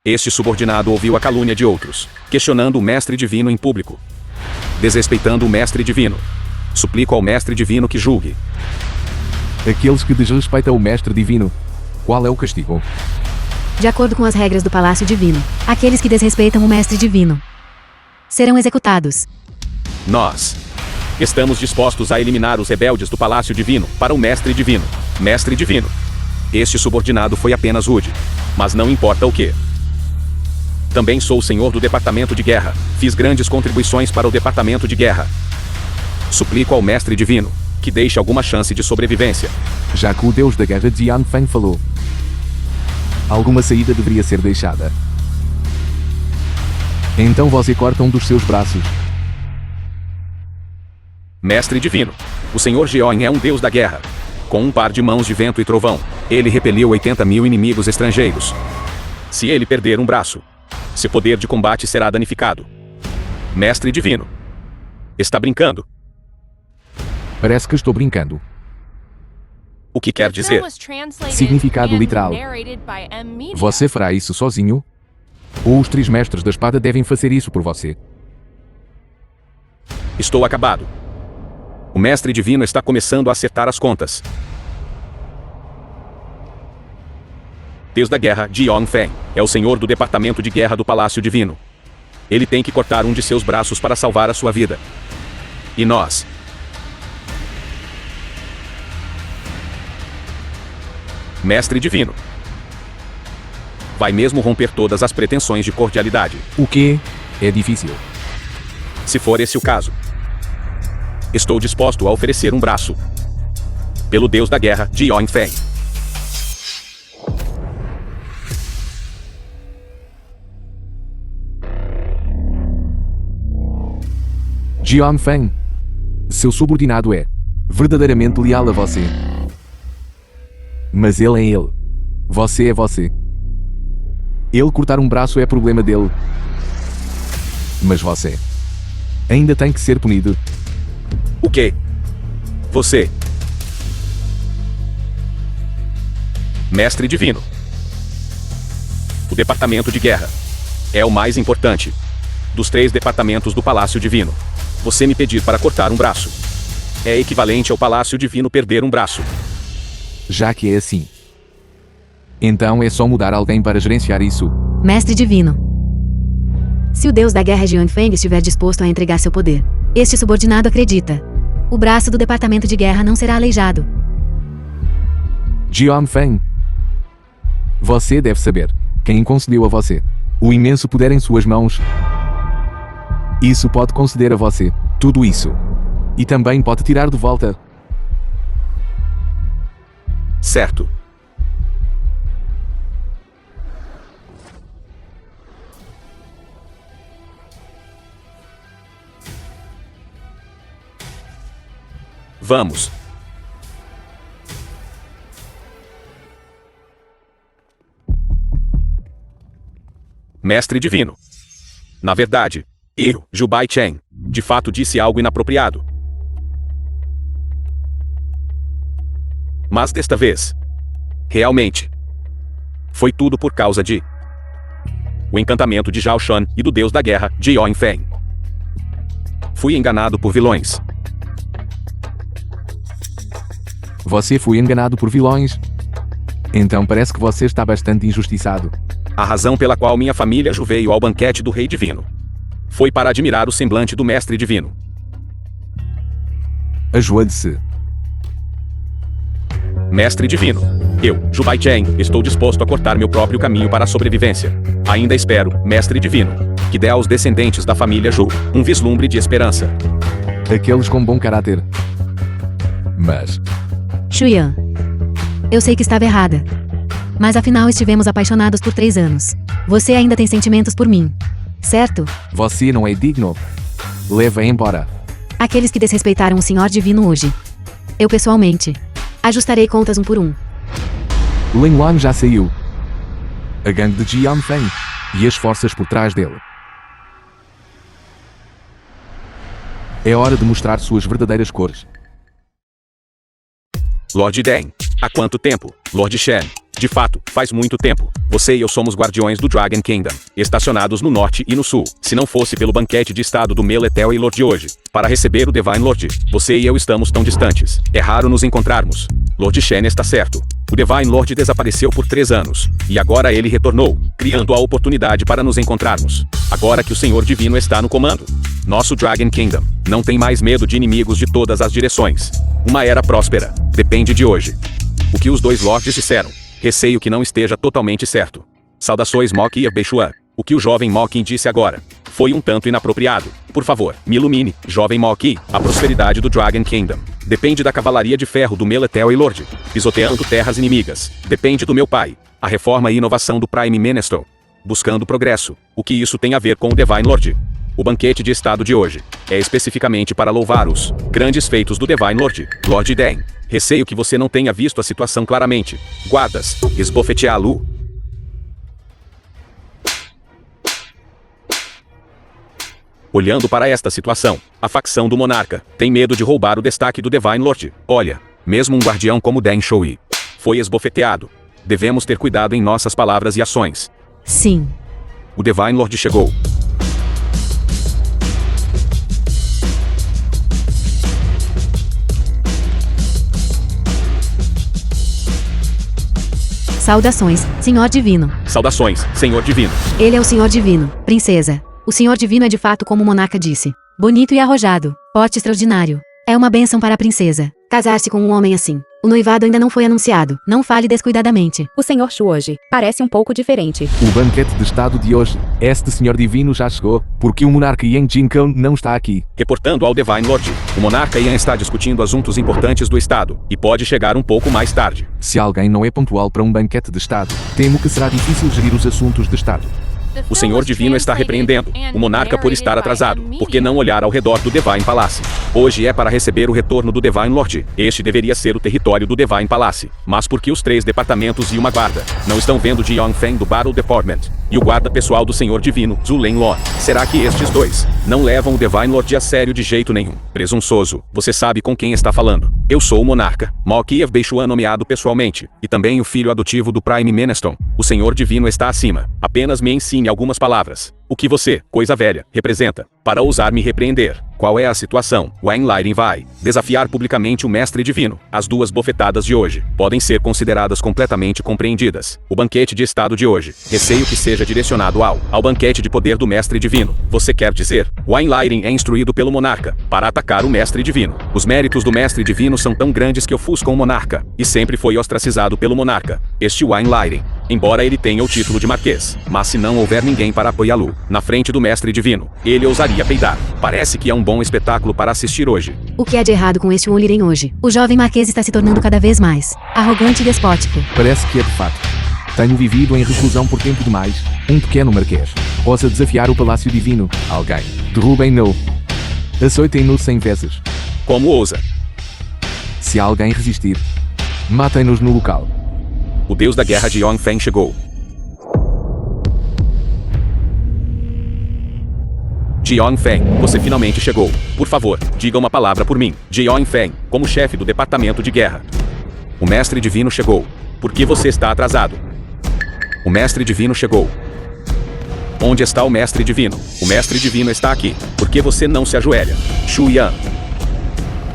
Este subordinado ouviu a calúnia de outros, questionando o Mestre Divino em público. Desrespeitando o Mestre Divino. Suplico ao Mestre Divino que julgue. Aqueles que desrespeitam o Mestre Divino. Qual é o castigo? De acordo com as regras do Palácio Divino, aqueles que desrespeitam o Mestre Divino serão executados. Nós estamos dispostos a eliminar os rebeldes do Palácio Divino para o Mestre Divino. Mestre Divino. Este subordinado foi apenas rude. Mas não importa o que. Também sou o senhor do Departamento de Guerra. Fiz grandes contribuições para o Departamento de Guerra. Suplico ao Mestre Divino que deixe alguma chance de sobrevivência. Já que o Deus da Guerra Jian Feng falou, alguma saída deveria ser deixada. Então você corta um dos seus braços. Mestre Divino. O Senhor Jeon é um deus da guerra. Com um par de mãos de vento e trovão, ele repeliu 80.000 inimigos estrangeiros. Se ele perder um braço, seu poder de combate será danificado. Mestre Divino. Está brincando? Parece que estou brincando. O que quer dizer? Significado literal. Você fará isso sozinho? Ou os 3 mestres da espada devem fazer isso por você? Estou acabado. O Mestre Divino está começando a acertar as contas. Deus da Guerra, Jion Feng, é o senhor do Departamento de Guerra do Palácio Divino. Ele tem que cortar um de seus braços para salvar a sua vida. E nós? Mestre Divino. Vai mesmo romper todas as pretensões de cordialidade. O que? É difícil. Se for esse o caso, estou disposto a oferecer um braço. Pelo Deus da Guerra, Jion Feng. Jian Feng. Seu subordinado é verdadeiramente leal a você. Mas ele é ele. Você é você. Ele cortar um braço é problema dele. Mas você ainda tem que ser punido. O quê? Você. Mestre Divino. O Departamento de Guerra é o mais importante dos 3 departamentos do Palácio Divino. Você me pedir para cortar um braço é equivalente ao Palácio Divino perder um braço. Já que é assim, então é só mudar alguém para gerenciar isso. Mestre Divino. Se o Deus da Guerra Jian Feng estiver disposto a entregar seu poder, este subordinado acredita. O braço do Departamento de Guerra não será aleijado. Jian Feng. Você deve saber quem concedeu a você o imenso poder em suas mãos. Isso pode conceder a você tudo isso. E também pode tirar de volta. Certo. Vamos. mestre divino. Na verdade, eu, Jubai Chen, de fato disse algo inapropriado. Mas desta vez, realmente, foi tudo por causa de o encantamento de Zhao Shan e do deus da guerra, Jiao Feng. Fui enganado por vilões. Você foi enganado por vilões? Então parece que você está bastante injustiçado. A razão pela qual minha família veio ao banquete do Rei Divino foi para admirar o semblante do Mestre Divino. Ajoelhe-se. Mestre Divino, eu, Jubai Chen, estou disposto a cortar meu próprio caminho para a sobrevivência. Ainda espero, Mestre Divino, que dê aos descendentes da família Zhou um vislumbre de esperança. Aqueles com bom caráter. Mas, Shuyan. Eu sei que estava errada. Mas afinal estivemos apaixonados por 3 anos. Você ainda tem sentimentos por mim. Certo? você não é digno. Leva embora. Aqueles que desrespeitaram o Senhor Divino hoje. Eu pessoalmente ajustarei contas um por um. Lin Lang já saiu. A gangue de Jiao Feng e as forças por trás dele. É hora de mostrar suas verdadeiras cores. Lord Deng, há quanto tempo? Lord Shen, de fato, faz muito tempo. Você e eu somos guardiões do Dragon Kingdom, estacionados no norte e no sul. Se não fosse pelo banquete de estado do Meletel e Lord hoje, para receber o Divine Lord, você e eu estamos tão distantes. É raro nos encontrarmos. Lord Shen está certo. O Divine Lord desapareceu por 3 anos, e agora ele retornou, criando a oportunidade para nos encontrarmos. Agora que o Senhor Divino está no comando, nosso Dragon Kingdom não tem mais medo de inimigos de todas as direções. Uma era próspera, depende de hoje. O que os 2 lords disseram, receio que não esteja totalmente certo. Saudações Moki e Beishuan. O que o jovem Moki disse agora foi um tanto inapropriado. Por favor, me ilumine, jovem Moki. A prosperidade do Dragon Kingdom depende da cavalaria de ferro do Meletel e Lord, pisoteando terras inimigas. Depende do meu pai, a reforma e inovação do Prime Minister, buscando progresso. O que isso tem a ver com o Divine Lord? O banquete de estado de hoje é especificamente para louvar os grandes feitos do Divine Lord, Lord Deng. Receio que você não tenha visto a situação claramente. Guardas, esbofeteá-lo. Olhando para esta situação, a facção do monarca tem medo de roubar o destaque do Divine Lord. Olha, mesmo um guardião como Deng Shui foi esbofeteado. Devemos ter cuidado em nossas palavras e ações. Sim. O Divine Lord chegou. Saudações, Senhor Divino. Saudações, Senhor Divino. Ele é o Senhor Divino, princesa. O Senhor Divino é de fato como o monarca disse. Bonito e arrojado, porte extraordinário. É uma bênção para a princesa casar-se com um homem assim. O noivado ainda não foi anunciado. Não fale descuidadamente. O Senhor Shu hoje parece um pouco diferente. O banquete de estado de hoje, este senhor divino já chegou, porque o monarca Yang Jinkão não está aqui. Reportando ao Divine Lord, o monarca Yan está discutindo assuntos importantes do estado, e pode chegar um pouco mais tarde. Se alguém não é pontual para um banquete de estado, temo que será difícil gerir os assuntos de estado. O Senhor Divino está repreendendo o monarca por estar atrasado, porque não olhar ao redor do Divine Palace. Hoje é para receber o retorno do Divine Lord. Este deveria ser o território do Divine Palace. Mas porque os 3 departamentos e uma guarda não estão vendo Jiao Feng do Battle Department e o guarda pessoal do Senhor Divino, Zhu Lenlong, será que estes 2 não levam o Divine Lord a sério de jeito nenhum? Presunçoso, você sabe com quem está falando. Eu sou o monarca, Mo Kiev Beishuan, nomeado pessoalmente, e também o filho adotivo do Prime Minister. O Senhor Divino está acima. Apenas me ensine algumas palavras. O que você, coisa velha, representa, para ousar me repreender? Qual é a situação? Wang Lighting vai desafiar publicamente o Mestre Divino. As 2 bofetadas de hoje podem ser consideradas completamente compreendidas. O banquete de estado de hoje, receio que seja direcionado ao banquete de poder do Mestre Divino. Você quer dizer, Wang Lighting é instruído pelo monarca para atacar o Mestre Divino. Os méritos do Mestre Divino são tão grandes que ofuscam o monarca, e sempre foi ostracizado pelo monarca. Este Wang Lighting, embora ele tenha o título de marquês, mas se não houver ninguém para apoiá-lo na frente do Mestre Divino, ele ousaria peidar. Parece que é um bom espetáculo para assistir hoje. O que há de errado com este Woliren hoje? O jovem marquês está se tornando cada vez mais arrogante e despótico. Parece que é de fato. Tenho vivido em reclusão por tempo demais. Um pequeno marquês ousa desafiar o Palácio Divino. Alguém. Derrubem-no. Açoitem-no 100 vezes. Como ousa? Se alguém resistir, matem-nos no local. O deus da guerra de Jiao Feng chegou. Jiang Feng, você finalmente chegou. Por favor, diga uma palavra por mim. Jiang Feng, como chefe do departamento de guerra. O mestre divino chegou. Por que você está atrasado? O mestre divino chegou. Onde está o mestre divino? O mestre divino está aqui. Por que você não se ajoelha? Shu Yan.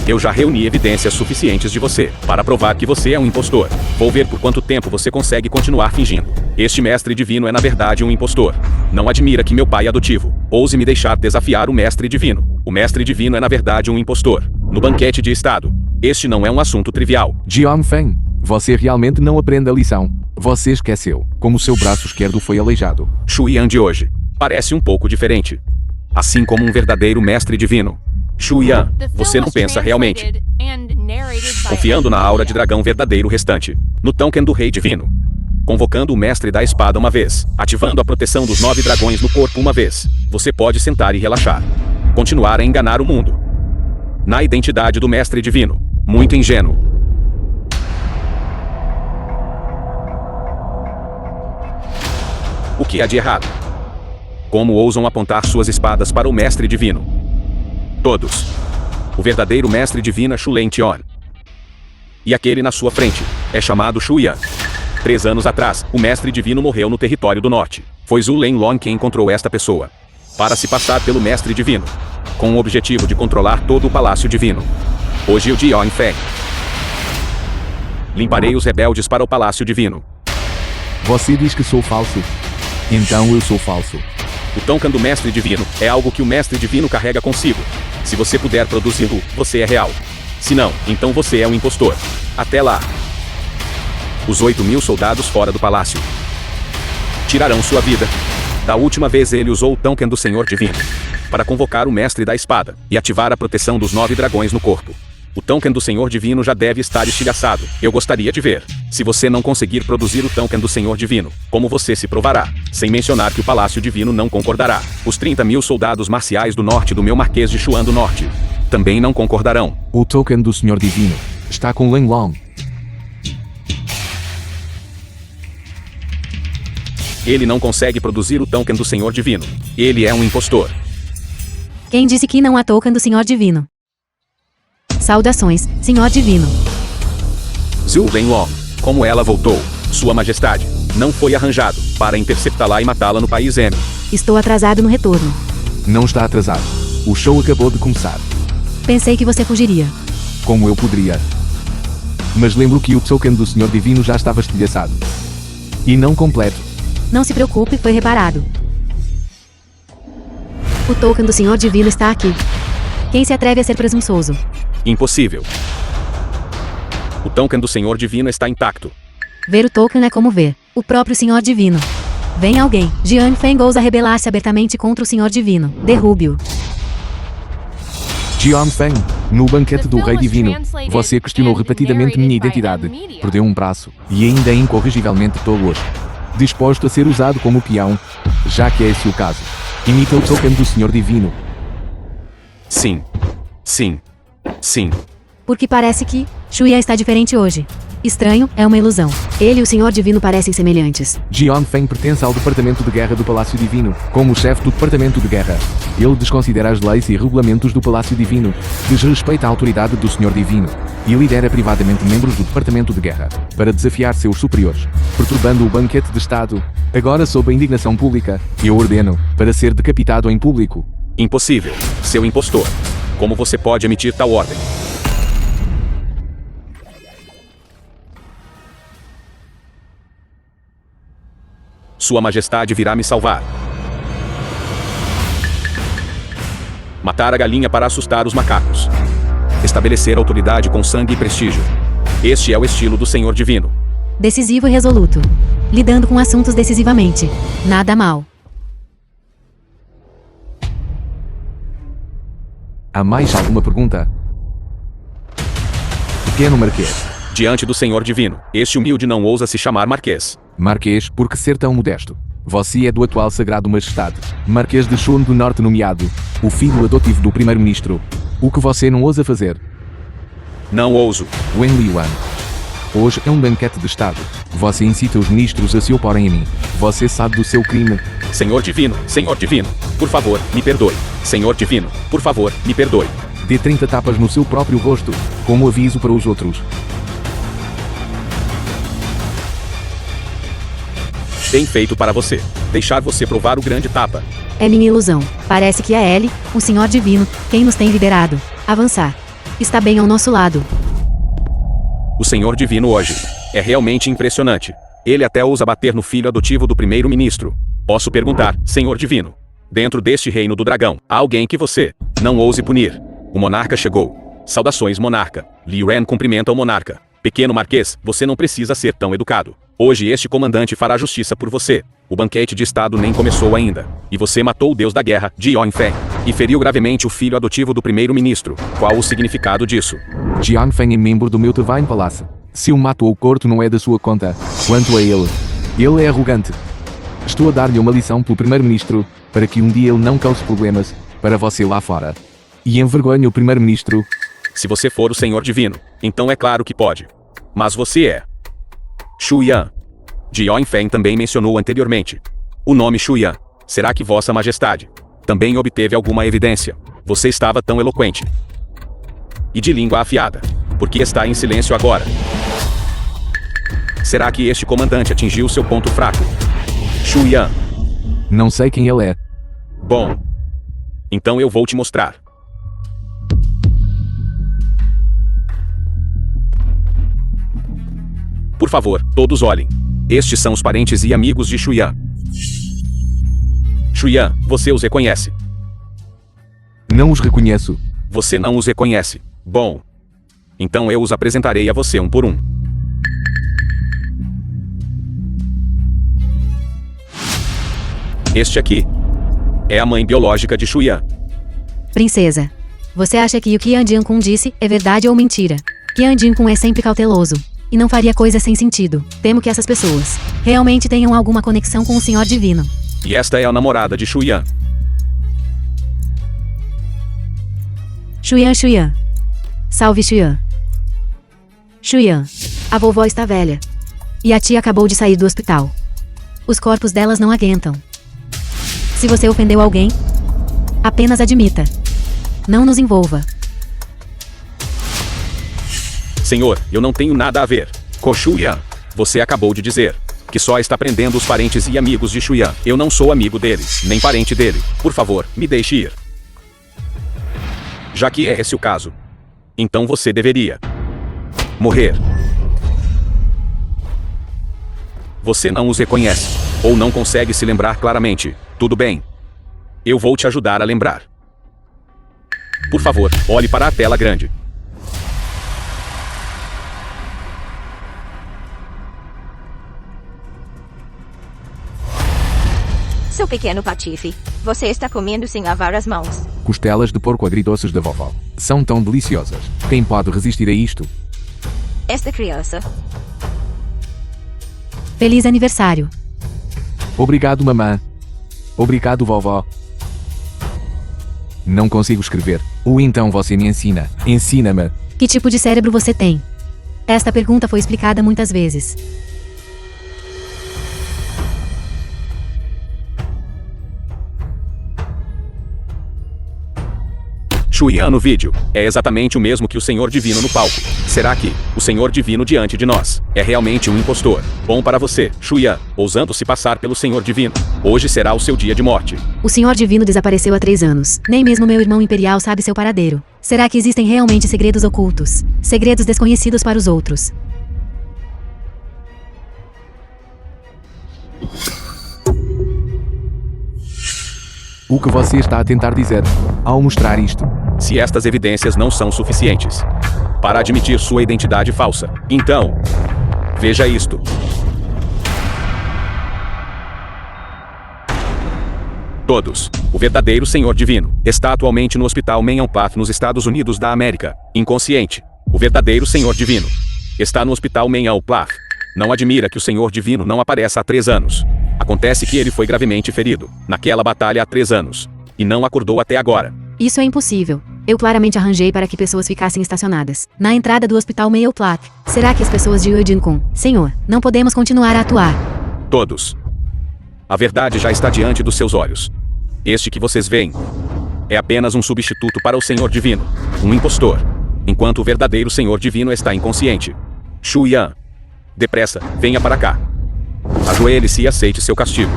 Eu já reuni evidências suficientes de você para provar que você é um impostor. Vou ver por quanto tempo você consegue continuar fingindo. Este mestre divino é na verdade um impostor. Não admira que meu pai adotivo ouse me deixar desafiar o mestre divino. O mestre divino é na verdade um impostor. No banquete de estado. Este não é um assunto trivial. Jiang Feng, você realmente não aprende a lição. Você esqueceu como seu braço esquerdo foi aleijado. Shu Yan de hoje parece um pouco diferente. Assim como um verdadeiro mestre divino. Shu Yan, você não pensa realmente. Confiando na aura de dragão verdadeiro restante. No token do rei divino. Convocando o mestre da espada uma vez. Ativando a proteção dos 9 dragões no corpo uma vez. Você pode sentar e relaxar. Continuar a enganar o mundo. Na identidade do mestre divino. Muito ingênuo. O que há de errado? Como ousam apontar suas espadas para o mestre divino? Todos. O verdadeiro mestre divino é Shu Len Tion. E aquele na sua frente é chamado Shu Yan. 3 anos atrás, o mestre divino morreu no território do norte. Foi Zhu Lenlong quem encontrou esta pessoa. Para se passar pelo mestre divino. Com o objetivo de controlar todo o palácio divino. Hoje o Jiang Feng. Limparei os rebeldes para o palácio divino. Você diz que sou falso. Então eu sou falso. O token do mestre divino é algo que o mestre divino carrega consigo. Se você puder produzi-lo, você é real. Se não, então você é um impostor. Até lá. Os 8.000 soldados fora do palácio tirarão sua vida. Da última vez ele usou o token do Senhor Divino para convocar o mestre da espada e ativar a proteção dos 9 dragões no corpo. O token do Senhor Divino já deve estar estilhaçado. Eu gostaria de ver. Se você não conseguir produzir o token do Senhor Divino, como você se provará? Sem mencionar que o Palácio Divino não concordará. Os 30.000 soldados marciais do norte do meu Marquês de Xuan do Norte também não concordarão. O token do Senhor Divino está com Lenlong. Ele não consegue produzir o token do Senhor Divino. Ele é um impostor. Quem disse que não há token do Senhor Divino? Saudações, Senhor Divino. Zhu Lenlong, como ela voltou, Sua Majestade, não foi arranjado para interceptá-la e matá-la no país M. Estou atrasado no retorno. Não está atrasado. O show acabou de começar. Pensei que você fugiria. Como eu poderia? Mas lembro que o token do Senhor Divino já estava estilhaçado. E não completo. Não se preocupe, foi reparado. O token do Senhor Divino está aqui. Quem se atreve a ser presunçoso? Impossível. O token do Senhor Divino está intacto. Ver o token é como ver o próprio Senhor Divino. Vem alguém. Jiang Feng ousa rebelar-se abertamente contra o Senhor Divino. Derrube-o. Jiang Feng, no banquete do Rei Divino, você questionou repetidamente minha identidade, perdeu um braço, e ainda é incorrigivelmente tolo hoje. Disposto a ser usado como peão, já que é esse o caso. Imita o token do Senhor Divino. Sim. Sim. Sim. Porque parece que Shuya está diferente hoje. Estranho, é uma ilusão. Ele e o Senhor Divino parecem semelhantes. Jiang Feng pertence ao Departamento de Guerra do Palácio Divino. Como chefe do Departamento de Guerra, ele desconsidera as leis e regulamentos do Palácio Divino, desrespeita a autoridade do Senhor Divino e lidera privadamente membros do Departamento de Guerra para desafiar seus superiores, perturbando o banquete de Estado. Agora, sob a indignação pública, eu ordeno para ser decapitado em público. Impossível, seu impostor. Como você pode emitir tal ordem? Sua Majestade virá me salvar. Matar a galinha para assustar os macacos. Estabelecer autoridade com sangue e prestígio. Este é o estilo do Senhor Divino. Decisivo e resoluto. Lidando com assuntos decisivamente. Nada mal. Há mais alguma pergunta? Pequeno Marquês. Diante do Senhor Divino, este humilde não ousa se chamar Marquês. Marquês, por que ser tão modesto? Você é do atual Sagrado Majestade, Marquês de Xuan do Norte nomeado, o filho adotivo do Primeiro-Ministro. O que você não ousa fazer? Não ouso. Wen Liuan. Hoje é um banquete de Estado. Você incita os ministros a se oporem a mim. Você sabe do seu crime. Senhor Divino, por favor, me perdoe. Senhor divino, por favor, me perdoe. Dê 30 tapas no seu próprio rosto, como aviso para os outros. Bem feito para você. Deixar você provar o grande tapa. É minha ilusão. Parece que é ele, o Senhor Divino, quem nos tem liderado. Avançar. Está bem ao nosso lado. O Senhor divino hoje é realmente impressionante. Ele até ousa bater no filho adotivo do primeiro-ministro. Posso perguntar, Senhor divino, dentro deste reino do dragão, há alguém que você não ouse punir? O monarca chegou. Saudações, monarca. Li Ren cumprimenta o monarca. Pequeno marquês, você não precisa ser tão educado. Hoje este comandante fará justiça por você. O banquete de estado nem começou ainda. E você matou o deus da guerra, Jion Feng, e feriu gravemente o filho adotivo do primeiro-ministro. Qual o significado disso? Jian Feng é membro do meu Divine Palace. Se o mato ou corto não é da sua conta. Quanto a ele é arrogante. Estou a dar-lhe uma lição pelo primeiro-ministro, para que um dia ele não cause problemas para você lá fora. E envergonhe o primeiro-ministro. Se você for o Senhor divino, então é claro que pode. Mas você é Shu Yan. Jion Feng também mencionou anteriormente o nome Shu Yan. Será que Vossa Majestade também obteve alguma evidência? Você estava tão eloquente e de língua afiada. Por que está em silêncio agora? Será que este comandante atingiu seu ponto fraco? Shu Yan. Não sei quem ele é. Bom, então eu vou te mostrar. Por favor, todos olhem. Estes são os parentes e amigos de Shu Yan. Shu Yan, você os reconhece? Não os reconheço. Você não os reconhece. Bom, então eu os apresentarei a você um por um. Este aqui é a mãe biológica de Shu Yan. Princesa. Você acha que o que Yan Jian-kun disse é verdade ou mentira? Yan Jian-kun é sempre cauteloso. E não faria coisas sem sentido. Temo que essas pessoas realmente tenham alguma conexão com o Senhor Divino. E esta é a namorada de Shu Yan. Shu Yan. Salve Shu Yan. Shu Yan. A vovó está velha. E a tia acabou de sair do hospital. Os corpos delas não aguentam. Se você ofendeu alguém, apenas admita. Não nos envolva. Senhor, eu não tenho nada a ver com Shu Yan. Você acabou de dizer que só está prendendo os parentes e amigos de Shu Yan. Eu não sou amigo dele, nem parente dele. Por favor, me deixe ir. Já que é esse o caso, então você deveria morrer. Você não os reconhece, ou não consegue se lembrar claramente. Tudo bem. Eu vou te ajudar a lembrar. Por favor, olhe para a tela grande. Seu pequeno patife, você está comendo sem lavar as mãos. Costelas de porco agridoces da vovó. São tão deliciosas. Quem pode resistir a isto? Esta criança. Feliz aniversário. Obrigado, mamã. Obrigado, vovó. Não consigo escrever. Ou então você me ensina. Ensina-me. Que tipo de cérebro você tem? Esta pergunta foi explicada muitas vezes. Shu Yan no vídeo é exatamente o mesmo que o Senhor Divino no palco. Será que o Senhor Divino diante de nós é realmente um impostor? Bom para você, Shu Yan, ousando se passar pelo Senhor Divino. Hoje será o seu dia de morte. O Senhor Divino desapareceu há 3 anos. Nem mesmo meu irmão imperial sabe seu paradeiro. Será que existem realmente segredos ocultos? Segredos desconhecidos para os outros? O que você está a tentar dizer ao mostrar isto? Se estas evidências não são suficientes para admitir sua identidade falsa, então, veja isto. Todos. O verdadeiro Senhor Divino está atualmente no Hospital Menyon Path nos Estados Unidos da América, inconsciente. O verdadeiro Senhor Divino está no Hospital Menyon Path. Não admira que o Senhor Divino não apareça há 3 anos. Acontece que ele foi gravemente ferido naquela batalha há 3 anos e não acordou até agora. Isso é impossível. Eu claramente arranjei para que pessoas ficassem estacionadas na entrada do Hospital Menyon Path. Será que as pessoas de Ujinkun? Senhor, não podemos continuar a atuar. Todos. A verdade já está diante dos seus olhos. Este que vocês veem É apenas um substituto para o Senhor Divino. Um impostor. Enquanto o verdadeiro Senhor Divino está inconsciente. Shu Yan. Depressa, venha para cá. Ajoelhe-se e aceite seu castigo.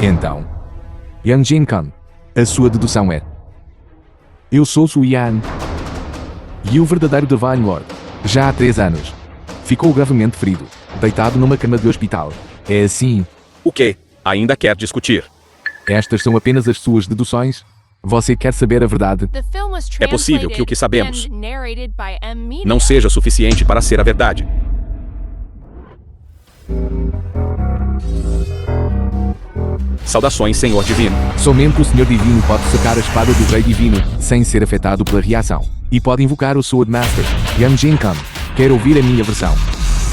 Então, Yang Jinkan, a sua dedução é: eu sou Shu Yan. E o verdadeiro Divine Lord, já há 3 anos, ficou gravemente ferido, deitado numa cama de hospital. É assim. O quê? Ainda quer discutir? Estas são apenas as suas deduções? Você quer saber a verdade? The film was É possível que o que sabemos translated and narrated by M. Media. não seja suficiente para ser a verdade. Saudações, Senhor Divino. Somente o Senhor Divino pode sacar a espada do Rei Divino, sem ser afetado pela reação. E pode invocar o Sword Master, Yang Jinkan. Quer ouvir a minha versão?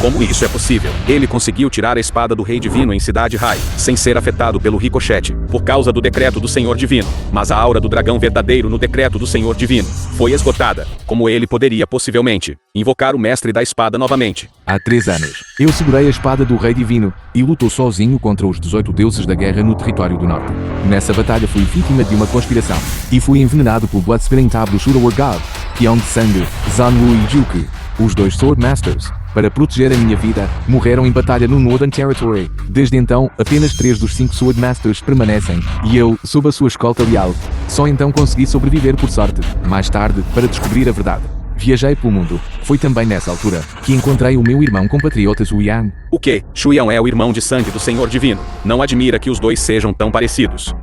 Como isso é possível? Ele conseguiu tirar a espada do Rei Divino em Cidade Rai, sem ser afetado pelo ricochete, por causa do decreto do Senhor Divino. Mas a aura do dragão verdadeiro no decreto do Senhor Divino foi esgotada. Como ele poderia possivelmente invocar o Mestre da Espada novamente? Há 3 anos, eu segurei a espada do Rei Divino e lutou sozinho contra os 18 deuses da guerra no território do norte. Nessa batalha fui vítima de uma conspiração e fui envenenado por Bloodspilling Tab do Shura War God, Qiong de Sangue, Zanwu e Juki, os 2 Sword Masters. Para proteger a minha vida, morreram em batalha no Northern Territory. Desde então, apenas 3 dos 5 Sword Masters permanecem, e eu, sob a sua escolta leal, só então consegui sobreviver por sorte. Mais tarde, para descobrir a verdade, viajei pelo mundo. Foi também nessa altura que encontrei o meu irmão compatriota Shu Yan. O quê? Shu Yan é o irmão de sangue do Senhor Divino. Não admira que os dois sejam tão parecidos.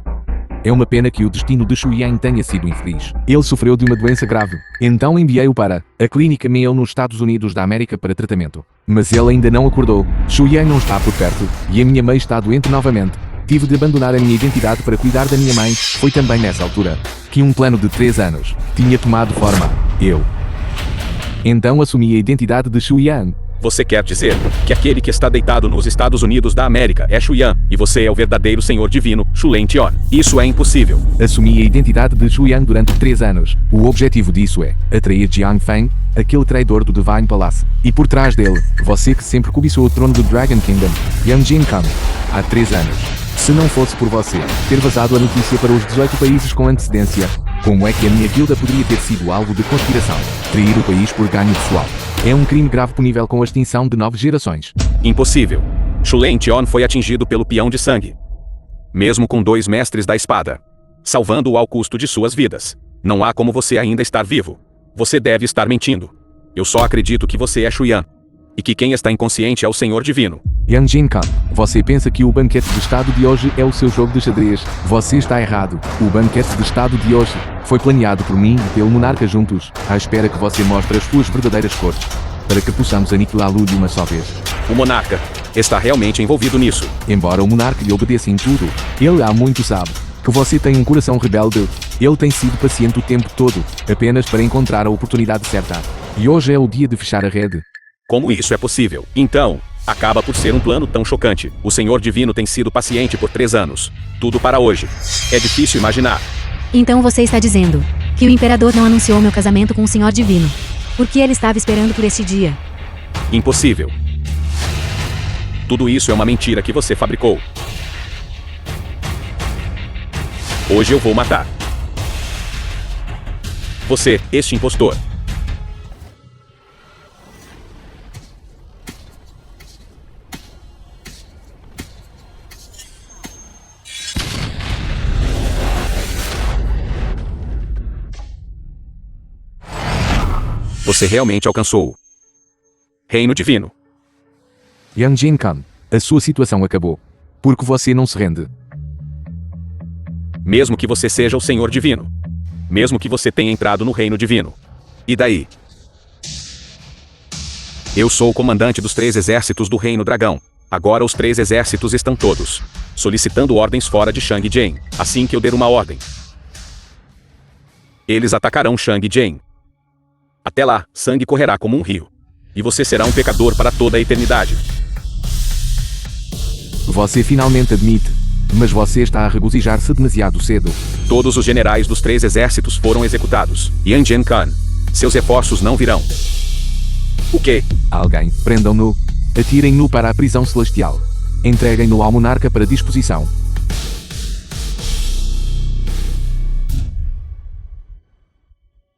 É uma pena que o destino de Shu Yan tenha sido infeliz. Ele sofreu de uma doença grave. Então enviei-o para a Clínica Mayo nos Estados Unidos da América para tratamento. Mas ele ainda não acordou. Shu Yan não está por perto. E a minha mãe está doente novamente. Tive de abandonar a minha identidade para cuidar da minha mãe. Foi também nessa altura que um plano de 3 anos tinha tomado forma. Eu. Então assumi a identidade de Shu Yan. Você quer dizer que aquele que está deitado nos Estados Unidos da América é Shu Yan, e você é o verdadeiro Senhor Divino, Shu Leng Tion. Isso é impossível. Assumi a identidade de Shu Yan durante 3 anos. O objetivo disso é atrair Jiang Feng, aquele traidor do Divine Palace. E por trás dele, você que sempre cobiçou o trono do Dragon Kingdom, Yang Jinkan. Há 3 anos. Se não fosse por você ter vazado a notícia para os 18 países com antecedência, como é que a minha guilda poderia ter sido alvo de conspiração? Trair o país por ganho pessoal. É um crime grave punível com a extinção de 9 gerações. Impossível. Shu Leng Tion foi atingido pelo peão de sangue. Mesmo com 2 mestres da espada. Salvando-o ao custo de suas vidas. Não há como você ainda estar vivo. Você deve estar mentindo. Eu só acredito que você é Shu Yan. E que quem está inconsciente é o Senhor Divino. Yang Jinkan, você pensa que o banquete de estado de hoje é o seu jogo de xadrez? Você está errado. O banquete de estado de hoje foi planeado por mim e pelo monarca juntos, à espera que você mostre as suas verdadeiras cores, para que possamos aniquilá-lo de uma só vez. O monarca está realmente envolvido nisso. Embora o monarca lhe obedeça em tudo, ele há muito sabe que você tem um coração rebelde. Ele tem sido paciente o tempo todo, apenas para encontrar a oportunidade certa. E hoje é o dia de fechar a rede. Como isso é possível? Então, acaba por ser um plano tão chocante. O Senhor Divino tem sido paciente por 3 anos. Tudo para hoje. É difícil imaginar. Então você está dizendo que o Imperador não anunciou meu casamento com o Senhor Divino, porque ele estava esperando por este dia. Impossível. Tudo isso é uma mentira que você fabricou. Hoje eu vou matar você, este impostor. Você realmente alcançou o Reino Divino. Yang Jinkan, a sua situação acabou. Porque você não se rende. Mesmo que você seja o Senhor Divino. Mesmo que você tenha entrado no Reino Divino. E daí? Eu sou o comandante dos 3 exércitos do Reino Dragão. Agora os 3 exércitos estão todos solicitando ordens fora de Shang Jian. Assim que eu der uma ordem, eles atacarão Shang Jian. Até lá, sangue correrá como um rio. E você será um pecador para toda a eternidade. Você finalmente admite. Mas você está a regozijar-se demasiado cedo. Todos os generais dos 3 exércitos foram executados. Yang Jinkan. Seus reforços não virão. O quê? Alguém, prendam-no. Atirem-no para a prisão celestial. Entreguem-no ao monarca para disposição.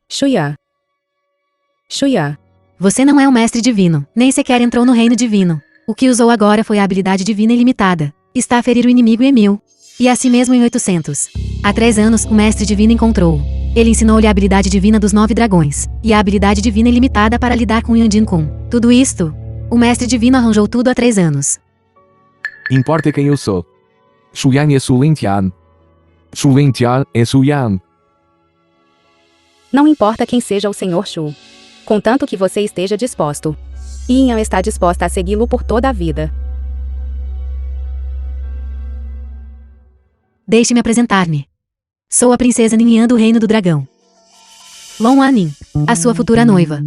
Shuya. Shuya. Você não é um mestre divino, nem sequer entrou no reino divino. O que usou agora foi a habilidade divina ilimitada. Está a ferir o inimigo em 1000. E assim mesmo em 800. Há 3 anos, o mestre divino encontrou-o. Ele ensinou-lhe a habilidade divina dos 9 dragões. E a habilidade divina ilimitada para lidar com Yandin Kun. Tudo isto, o mestre divino arranjou tudo há 3 anos. Importa quem eu sou. Shuyan é Sulintian. Sulintian é Suyan. Não importa quem seja o Senhor Shu. Contanto que você esteja disposto. Yan está disposta a segui-lo por toda a vida. Deixe-me apresentar-me. Sou a princesa Ninyan do Reino do Dragão. Long Anin, a sua futura noiva.